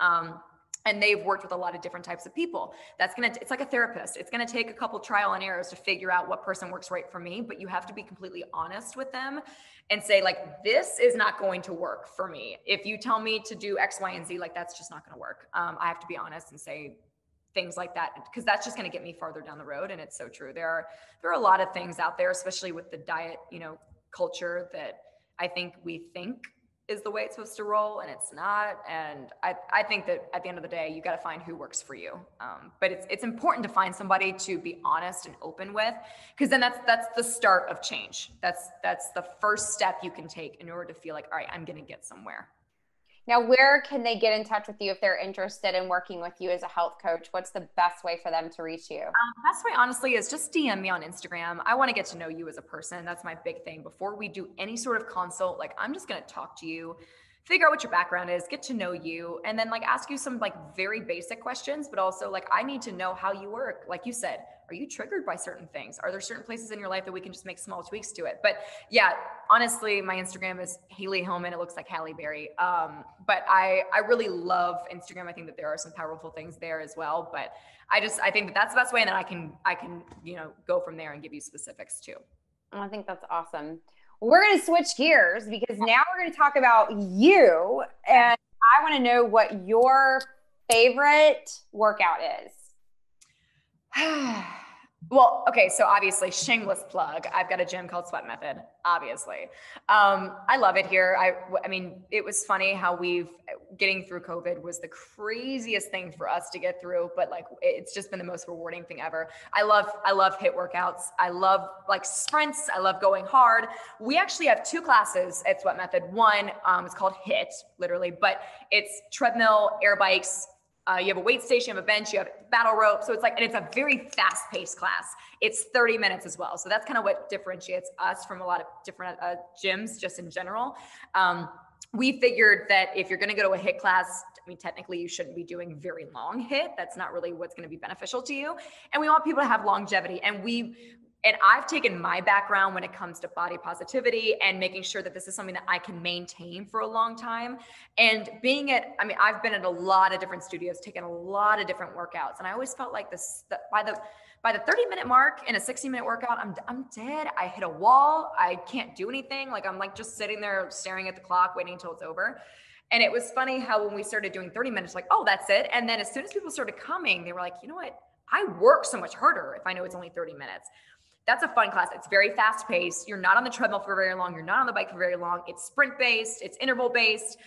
And they've worked with a lot of different types of people. It's like a therapist. It's going to take a couple trial and errors to figure out what person works right for me, but you have to be completely honest with them and say, like, this is not going to work for me. If you tell me to do X, Y, and Z, like, that's just not going to work. I have to be honest and say things like that, because that's just going to get me farther down the road. And it's so true. There are a lot of things out there, especially with the diet, culture that I think we think is the way it's supposed to roll, and it's not. And I think that at the end of the day, you got to find who works for you. But it's important to find somebody to be honest and open with, because then that's the start of change. That's the first step you can take in order to feel like, all right, I'm going to get somewhere. Now, where can they get in touch with you if they're interested in working with you as a health coach? What's the best way for them to reach you? Best way, honestly, is just DM me on Instagram. I want to get to know you as a person. That's my big thing. Before we do any sort of consult, like, I'm just going to talk to you, figure out what your background is, get to know you, and then like ask you some like very basic questions, but also like, I need to know how you work. Like you said, are you triggered by certain things? Are there certain places in your life that we can just make small tweaks to it? But yeah, honestly, my Instagram is Halle Hillman. It looks like Halle Berry. But I really love Instagram. I think that there are some powerful things there as well. But I think that that's the best way. And then I can, go from there and give you specifics too. I think that's awesome. We're going to switch gears because now we're going to talk about you. And I want to know what your favorite workout is. Well, okay, so obviously, shameless plug. I've got a gym called Sweat Method, obviously. I love it here. I mean, it was funny how getting through COVID was the craziest thing for us to get through, but like, it's just been the most rewarding thing ever. I love HIIT workouts. I love like sprints. I love going hard. We actually have 2 classes at Sweat Method. One, is called HIIT, literally, but it's treadmill, air bikes. You have a weight station, you have a bench, you have battle rope. So and it's a very fast paced class. It's 30 minutes as well. So that's kind of what differentiates us from a lot of different gyms just in general. We figured that if you're going to go to a HIIT class, I mean, technically you shouldn't be doing very long HIIT. That's not really what's going to be beneficial to you. And we want people to have longevity. And I've taken my background when it comes to body positivity and making sure that this is something that I can maintain for a long time. And I've been at a lot of different studios, taken a lot of different workouts. And I always felt like by the 30-minute mark in a 60-minute workout, I'm dead. I hit a wall. I can't do anything. Like, I'm like just sitting there staring at the clock, waiting until it's over. And it was funny how when we started doing 30 minutes, like, oh, that's it. And then as soon as people started coming, they were like, you know what? I work so much harder if I know it's only 30 minutes. That's a fun class. It's very fast paced. You're not on the treadmill for very long. You're not on the bike for very long. It's sprint based. It's interval based.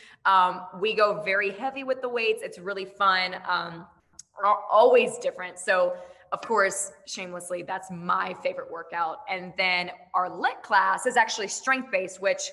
We go very heavy with the weights. It's really fun. Always different. So of course, shamelessly, that's my favorite workout. And then our lit class is actually strength based, which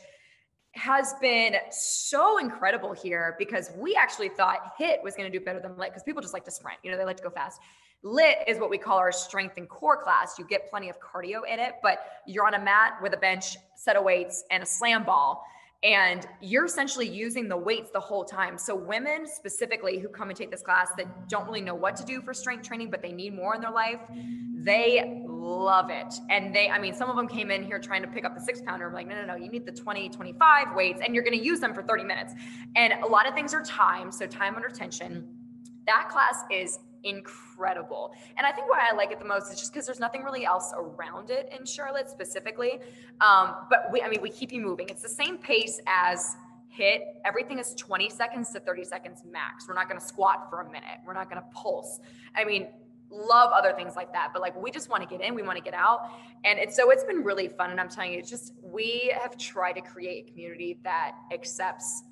has been so incredible here because we actually thought HIIT was going to do better than lit because people just like to sprint. They like to go fast. Lit is what we call our strength and core class. You get plenty of cardio in it, but you're on a mat with a bench, set of weights, and a slam ball. And you're essentially using the weights the whole time. So women specifically who come and take this class that don't really know what to do for strength training, but they need more in their life, they love it. And some of them came in here trying to pick up the 6-pounder. I'm like, no, you need the 20, 25 weights, and you're going to use them for 30 minutes. And a lot of things are time. So time under tension. That class is incredible. And I think why I like it the most is just because there's nothing really else around it in Charlotte specifically. But we keep you moving. It's the same pace as HIIT. Everything is 20 seconds to 30 seconds max. We're not going to squat for a minute. We're not going to pulse. Love other things like that, but we just want to get in, we want to get out. And it's been really fun. And I'm telling you, we have tried to create a community that accepts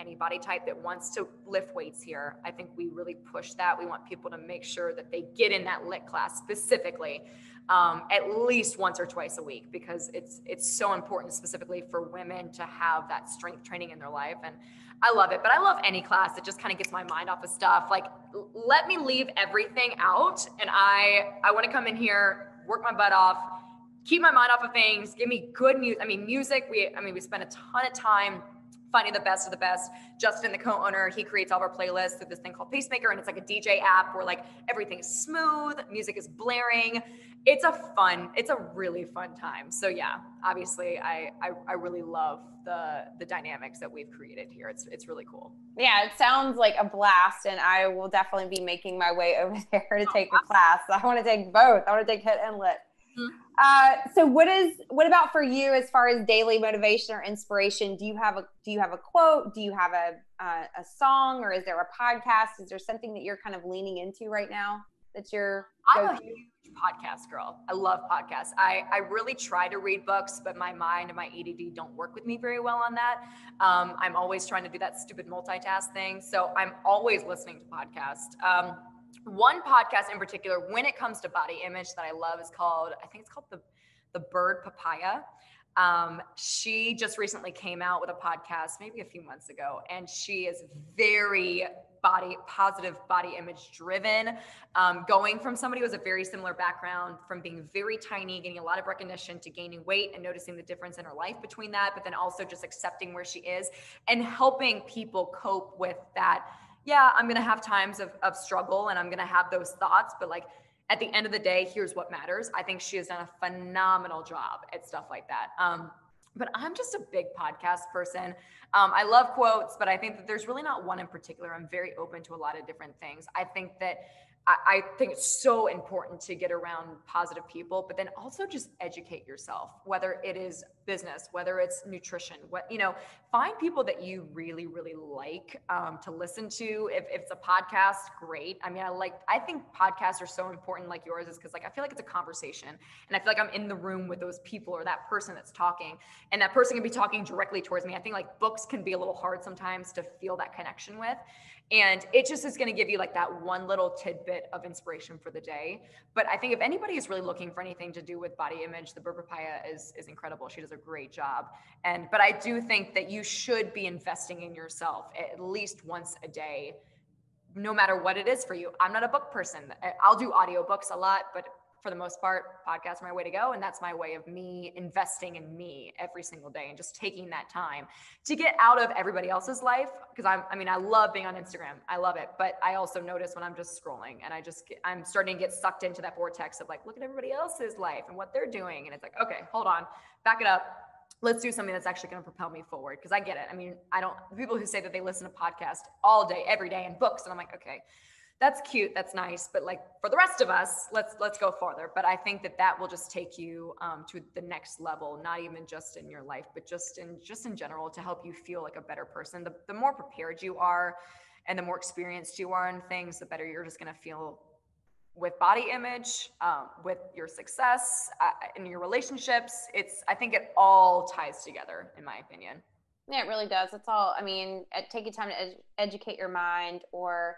any body type that wants to lift weights here. I think we really push that. We want people to make sure that they get in that lit class specifically, at least once or twice a week, because it's so important specifically for women to have that strength training in their life. And I love it, but I love any class that just kind of gets my mind off of stuff. Like, let me leave everything out. And I want to come in here, work my butt off, keep my mind off of things, give me good music. Music, we spend a ton of time finding the best of the best. Justin, the co-owner, he creates all of our playlists through this thing called Pacemaker, and it's like a DJ app where everything is smooth, music is blaring. It's a really fun time. So yeah, obviously I really love the dynamics that we've created here. It's really cool. Yeah, it sounds like a blast, and I will definitely be making my way over there to take a class. I want to take both. I want to take HIIT and lit. So what about for you as far as daily motivation or inspiration? Do you have a quote? Do you have a song, or is there a podcast? Is there something that you're kind of leaning into right now? That's your I'm go-to? a huge podcast girl. I love podcasts. I really try to read books, but my mind and my ADD don't work with me very well on that. I'm always trying to do that stupid multitask thing. So I'm always listening to podcasts. One podcast in particular, when it comes to body image, that I love is I think it's called the Bird Papaya. She just recently came out with a podcast maybe a few months ago, and she is very positive body image driven, going from somebody who has a very similar background, from being very tiny, getting a lot of recognition, to gaining weight and noticing the difference in her life between that, but then also just accepting where she is and helping people cope with that. Yeah, I'm going to have times of struggle, and I'm going to have those thoughts, but like, at the end of the day, here's what matters. I think she has done a phenomenal job at stuff like that. But I'm just a big podcast person. I love quotes, but I think that there's really not one in particular. I'm very open to a lot of different things. I think it's so important to get around positive people, but then also just educate yourself, whether it is business, whether it's nutrition, find people that you really, really like to listen to. If it's a podcast, great. I mean, I think podcasts are so important, like yours is, because like I feel like it's a conversation, and I feel like I'm in the room with those people or that person that's talking, and that person can be talking directly towards me. I think like books can be a little hard sometimes to feel that connection with. And it just is going to give you like that one little tidbit of inspiration for the day. But I think if anybody is really looking for anything to do with body image, the Bird Papaya is incredible. She does a great job. But I do think that you should be investing in yourself at least once a day, no matter what it is for you. I'm not a book person. I'll do audiobooks a lot, but for the most part, podcasts are my way to go. And that's my way of me investing in me every single day and just taking that time to get out of everybody else's life. Because I love being on Instagram. I love it. But I also notice when I'm just scrolling and I'm starting to get sucked into that vortex of like, look at everybody else's life and what they're doing. And it's like, okay, hold on, back it up. Let's do something that's actually going to propel me forward. Because I get it. I mean, people who say that they listen to podcasts all day, every day, and books. And I'm like, okay, that's cute, that's nice, but like for the rest of us, let's go farther. But I think that will just take you to the next level, not even just in your life, but just in general, to help you feel like a better person. The more prepared you are and the more experienced you are in things, the better you're just going to feel with body image, with your success, in your relationships. I think it all ties together, in my opinion. Yeah, it really does. It's all, I mean, taking time to educate your mind, or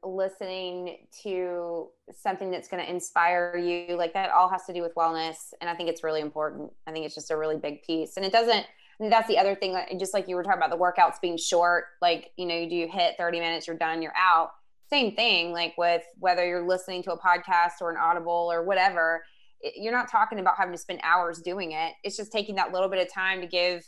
listening to something that's going to inspire you, like that all has to do with wellness. And I think it's really important. I think it's just a really big piece. And that's the other thing, just like you were talking about the workouts being short, like, you hit 30 minutes, you're done, you're out. Same thing, like with whether you're listening to a podcast or an Audible or whatever, you're not talking about having to spend hours doing it. It's just taking that little bit of time to give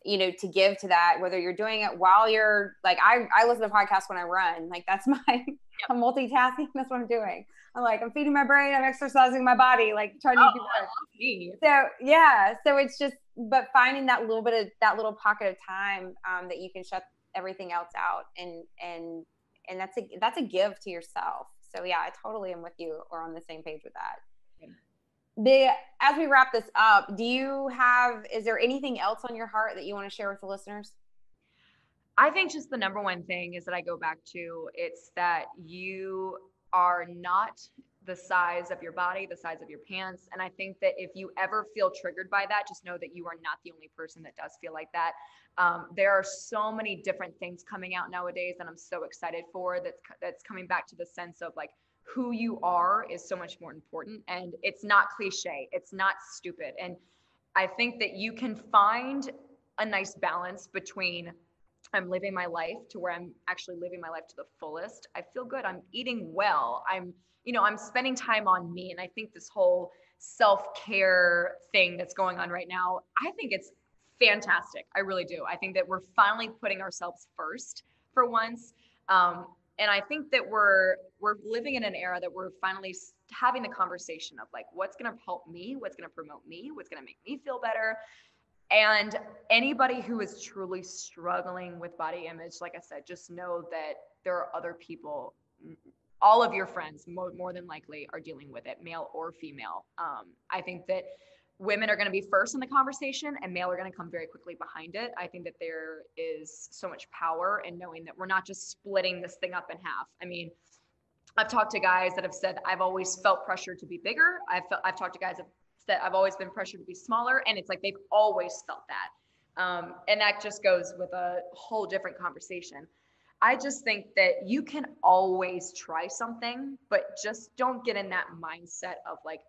to that, whether you're doing it while you're like, I listen to podcasts when I run, like that's I'm multitasking. That's what I'm doing. I'm feeding my brain, I'm exercising my body, like trying to do both. So yeah, so it's just, but finding that little pocket of time that you can shut everything else out, and that's a give to yourself. So yeah, I totally am with you, or on the same page with that. As we wrap this up, is there anything else on your heart that you want to share with the listeners? I think just the number one thing is that I go back to, it's that you are not the size of your body, the size of your pants. And I think that if you ever feel triggered by that, just know that you are not the only person that does feel like that. There are so many different things coming out nowadays that I'm so excited for, that's coming back to the sense of like, who you are is so much more important, and it's not cliche. It's not stupid. And I think that you can find a nice balance between, I'm living my life to where I'm actually living my life to the fullest. I feel good. I'm eating well. I'm spending time on me. And I think this whole self-care thing that's going on right now, I think it's fantastic. I really do. I think that we're finally putting ourselves first for once. And I think that we're living in an era that we're finally having the conversation of like, what's going to help me? What's going to promote me? What's going to make me feel better? And anybody who is truly struggling with body image, like I said, just know that there are other people, all of your friends more than likely are dealing with it, male or female. I think that women are going to be first in the conversation, and male are going to come very quickly behind it. I think that there is so much power in knowing that we're not just splitting this thing up in half. I mean, I've talked to guys that have said, I've always felt pressure to be bigger. I've talked to guys that said, I've always been pressured to be smaller. And it's like, they've always felt that. And that just goes with a whole different conversation. I just think that you can always try something, but just don't get in that mindset of like,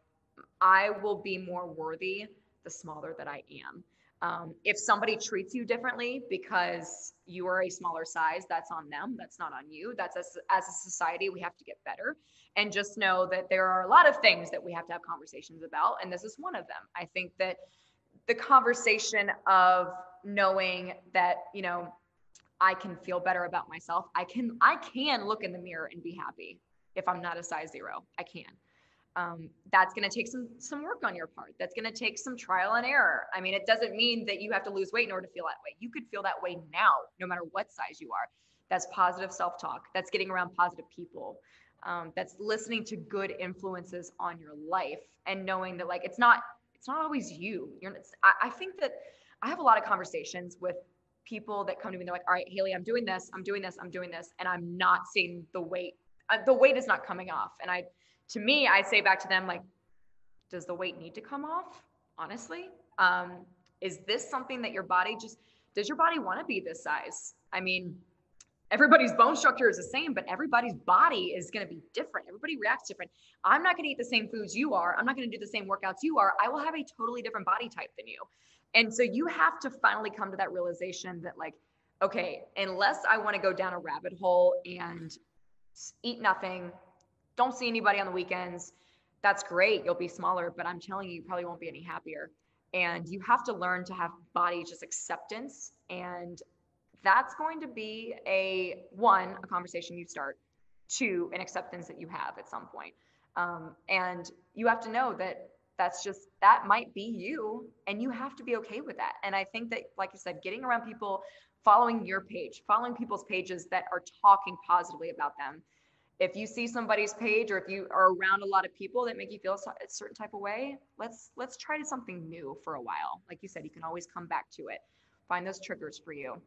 I will be more worthy the smaller that I am. If somebody treats you differently because you are a smaller size, that's on them. That's not on you. That's as a society, we have to get better. And just know that there are a lot of things that we have to have conversations about. And this is one of them. I think that the conversation of knowing that, I can feel better about myself. I can look in the mirror and be happy if I'm not a size 0. I can. That's going to take some work on your part. That's going to take some trial and error. I mean, it doesn't mean that you have to lose weight in order to feel that way. You could feel that way now, no matter what size you are. That's positive self-talk. That's getting around positive people. That's listening to good influences on your life and knowing that like it's not always you. I think that I have a lot of conversations with people that come to me. They're like, all right, Haley, I'm doing this, and I'm not seeing the weight. The weight is not coming off. And to me, I say back to them, like, does the weight need to come off? Honestly, is this something that does your body want to be this size? I mean, everybody's bone structure is the same, but everybody's body is going to be different. Everybody reacts different. I'm not going to eat the same foods you are. I'm not going to do the same workouts you are. I will have a totally different body type than you. And so you have to finally come to that realization that like, okay, unless I want to go down a rabbit hole and eat nothing, don't see anybody on the weekends, that's great. You'll be smaller, but I'm telling you, you probably won't be any happier. And you have to learn to have body just acceptance. And that's going to be a conversation you start, 2, an acceptance that you have at some point. And you have to know that that might be you, and you have to be okay with that. And I think that, like you said, getting around people, following your page, following people's pages that are talking positively about them. If you see somebody's page, or if you are around a lot of people that make you feel a certain type of way, let's try something new for a while. Like you said, you can always come back to it. Find those triggers for you.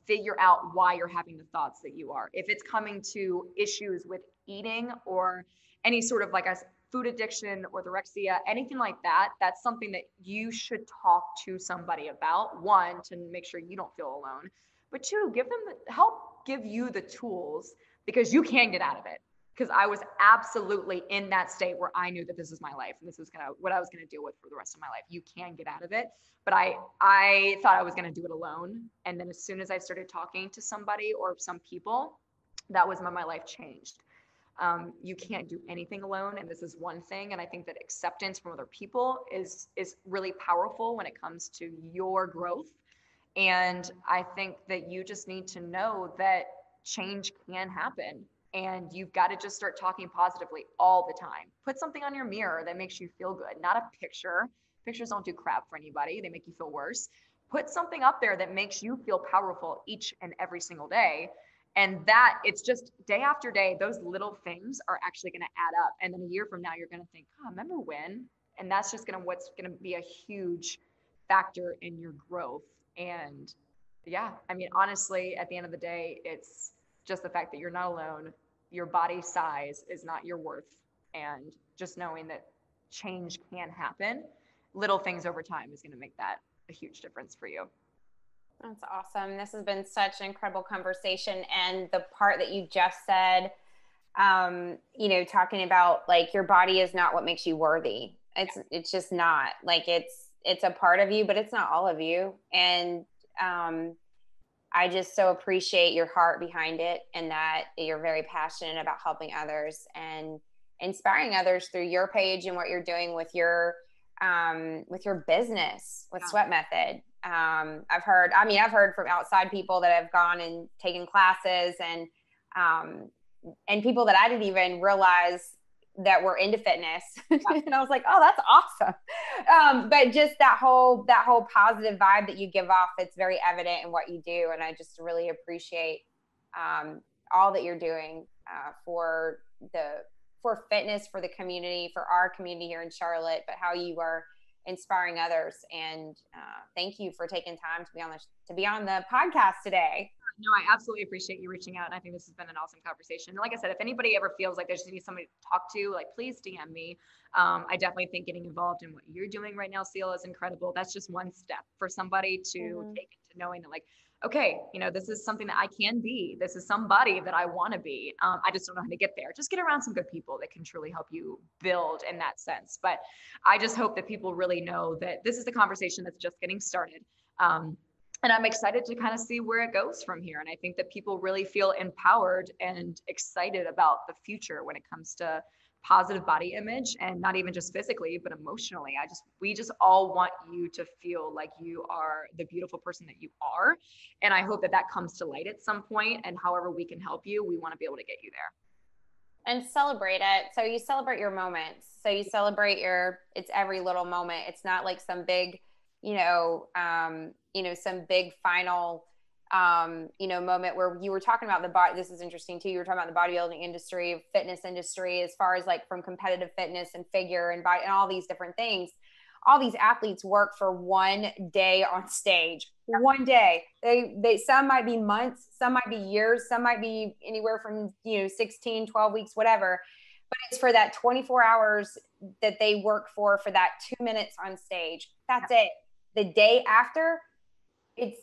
Figure out why you're having the thoughts that you are. If it's coming to issues with eating or any sort of like a food addiction, orthorexia, anything like that, that's something that you should talk to somebody about. 1, to make sure you don't feel alone, but 2, help give you the tools, because you can get out of it. Because I was absolutely in that state where I knew that this is my life and this is what I was going to deal with for the rest of my life. You can get out of it. But I thought I was going to do it alone. And then as soon as I started talking to somebody or some people, that was when my life changed. You can't do anything alone. And this is one thing. And I think that acceptance from other people is really powerful when it comes to your growth. And I think that you just need to know that change can happen. And you've got to just start talking positively all the time. Put something on your mirror that makes you feel good, not a picture. Pictures don't do crap for anybody. They make you feel worse. Put something up there that makes you feel powerful each and every single day. And that it's just day after day, those little things are actually going to add up. And then a year from now, you're going to think, oh, remember when? And that's just what's going to be a huge factor in your growth. And yeah, I mean, honestly, at the end of the day, it's just the fact that you're not alone. Your body size is not your worth. And just knowing that change can happen, little things over time is going to make that a huge difference for you. That's awesome. This has been such an incredible conversation. And the part that you just said, talking about like your body is not what makes you worthy. It's just not. Like it's a part of you, but it's not all of you. And I just so appreciate your heart behind it, and that you're very passionate about helping others and inspiring others through your page and what you're doing with your business with Sweat Method. I've heard from outside people that have gone and taken classes and people that I didn't even realize that were into fitness. And I was like, oh, that's awesome. But just that whole positive vibe that you give off, it's very evident in what you do. And I just really appreciate all that you're doing for fitness, for the community, for our community here in Charlotte, but how you are inspiring others. And thank you for taking time to be on the podcast today. no, I absolutely appreciate you reaching out. And I think this has been an awesome conversation. And like I said, if anybody ever feels like they just need somebody to talk to, like, please DM me. I definitely think getting involved in what you're doing right now, Cel, is incredible. That's just one step for somebody to take into knowing that, like, okay, this is something that I can be. This is somebody that I want to be. I just don't know how to get there. Just get around some good people that can truly help you build in that sense. But I just hope that people really know that this is the conversation that's just getting started. And I'm excited to kind of see where it goes from here. And I think that people really feel empowered and excited about the future when it comes to positive body image, and not even just physically, but emotionally. We just all want you to feel like you are the beautiful person that you are. And I hope that that comes to light at some point, and however we can help you, we want to be able to get you there. And celebrate it. So you celebrate your moments. So you celebrate it's every little moment. It's not like some big, some big final, moment where you were talking about the body. This is interesting too. You were talking about the bodybuilding industry, fitness industry, as far as like from competitive fitness and figure and body and all these different things. All these athletes work for one day on stage. One day. They some might be months, some might be years, some might be anywhere from 16, 12 weeks, whatever. But it's for that 24 hours that they work for that 2 minutes on stage. That's it. The day after, it's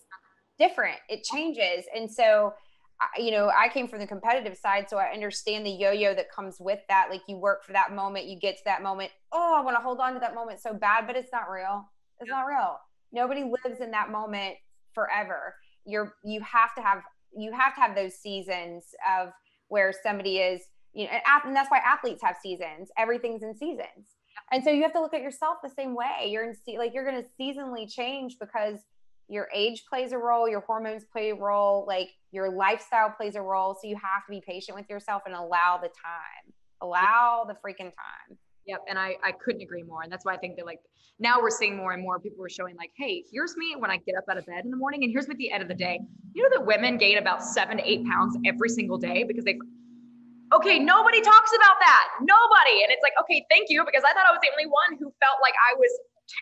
different. It changes. And so, I came from the competitive side, so I understand the yo-yo that comes with that. Like, you work for that moment, you get to that moment. Oh, I want to hold on to that moment so bad, but it's not real. It's not real. Nobody lives in that moment forever. You have to have those seasons of where somebody is, and that's why athletes have seasons. Everything's in seasons. And so you have to look at yourself the same way. You're going to seasonally change because your age plays a role, your hormones play a role, like your lifestyle plays a role. So you have to be patient with yourself and allow the freaking time. Yep. And I couldn't agree more. And that's why I think that, like, now we're seeing more and more people are showing, like, hey, here's me when I get up out of bed in the morning, and here's me at the end of the day. You know that women gain about 7 to 8 pounds every single day because okay, nobody talks about that. Nobody. And it's like, okay, thank you, because I thought I was the only one who felt like I was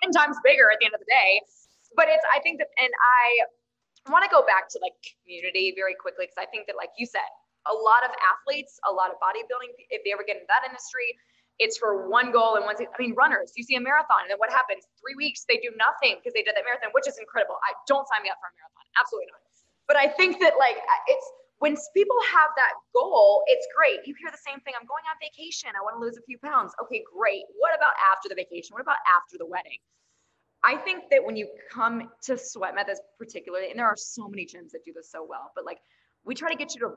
10 times bigger at the end of the day. But I think that, and I want to go back to, like, community very quickly, because I think that, like you said, a lot of athletes, a lot of bodybuilding, if they ever get into that industry, it's for one goal and runners, you see a marathon, and then what happens? 3 weeks, they do nothing because they did that marathon, which is incredible. Don't sign me up for a marathon. Absolutely not. But I think that, like, it's, when people have that goal, it's great. You hear the same thing. I'm going on vacation. I want to lose a few pounds. Okay, great. What about after the vacation? What about after the wedding? I think that when you come to Sweat Methods particularly, and there are so many gyms that do this so well, but, like, we try to get you to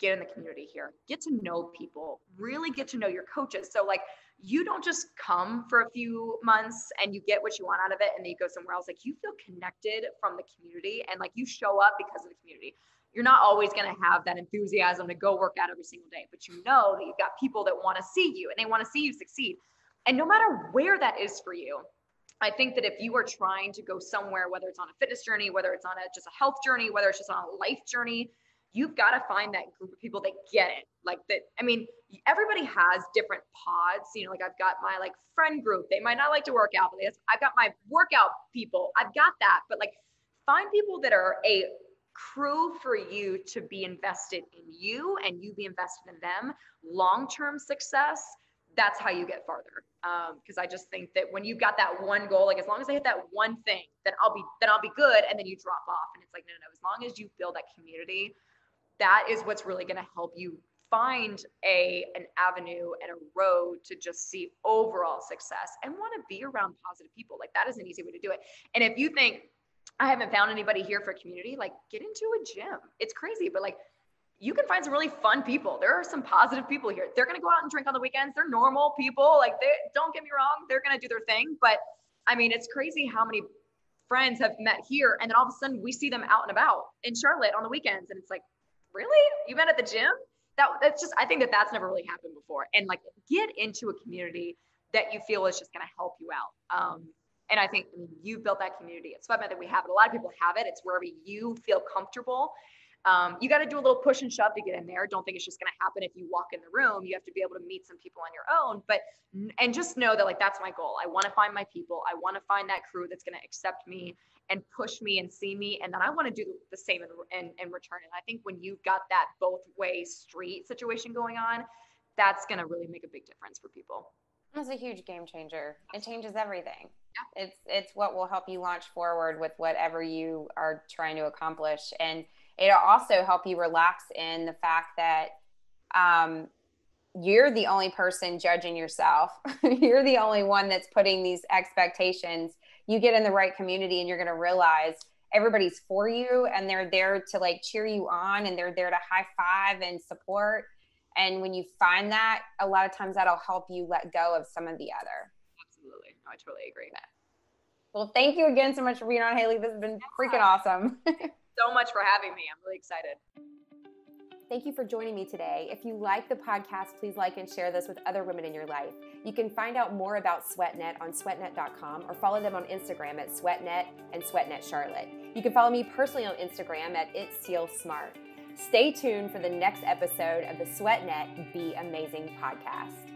get in the community here, get to know people, really get to know your coaches. So, like, you don't just come for a few months and you get what you want out of it and then you go somewhere else. Like, you feel connected from the community, and, like, you show up because of the community. You're not always going to have that enthusiasm to go work out every single day, but you know that you've got people that want to see you and they want to see you succeed. And no matter where that is for you, I think that if you are trying to go somewhere, whether it's on a fitness journey, whether it's on just a health journey, whether it's just on a life journey, you've got to find that group of people that get it. Like, that, I mean, everybody has different pods, like, I've got my, like, friend group. They might not like to work out, but I've got my workout people. I've got that. But, like, find people that are a crew for you to be invested in you and you be invested in them. Long-term success, that's how you get farther. Because I just think that when you've got that one goal, like, as long as I hit that one thing, then I'll be good. And then you drop off. And it's like, no. As long as you build that community, that is what's really going to help you find an avenue and a road to just see overall success and want to be around positive people. Like, that is an easy way to do it. And if you think, I haven't found anybody here for community, like, get into a gym. It's crazy, but, like, you can find some really fun people. There are some positive people here. They're going to go out and drink on the weekends. They're normal people. Like, don't get me wrong. They're going to do their thing. But I mean, it's crazy how many friends have met here. And then all of a sudden we see them out and about in Charlotte on the weekends. And it's like, really? You met at the gym? That's just, I think that's never really happened before. And, like, get into a community that you feel is just going to help you out. And I think, you've built that community. It's Sweat Method. We have it. A lot of people have it. It's wherever you feel comfortable. You got to do a little push and shove to get in there. Don't think it's just going to happen if you walk in the room. You have to be able to meet some people on your own, and just know that like, that's my goal. I want to find my people. I want to find that crew that's going to accept me and push me and see me. And then I want to do the same in return. And I think when you've got that both way street situation going on, that's going to really make a big difference for people. That's a huge game changer. It changes everything. Yeah. It's what will help you launch forward with whatever you are trying to accomplish. And it'll also help you relax in the fact that you're the only person judging yourself. You're the only one that's putting these expectations. You get in the right community and you're going to realize everybody's for you and they're there to like cheer you on and they're there to high five and support. And when you find that, a lot of times that'll help you let go of some of the other. Absolutely. No, I totally agree. Well, thank you again so much for being on, Haley. This has been freaking awesome. So much for having me. I'm really excited. Thank you for joining me today. If you like the podcast, please like and share this with other women in your life. You can find out more about SweatNet on sweatnet.com or follow them on Instagram at SweatNet and SweatNet Charlotte. You can follow me personally on Instagram at Cel Smart. Stay tuned for the next episode of the SweatNet Be Amazing podcast.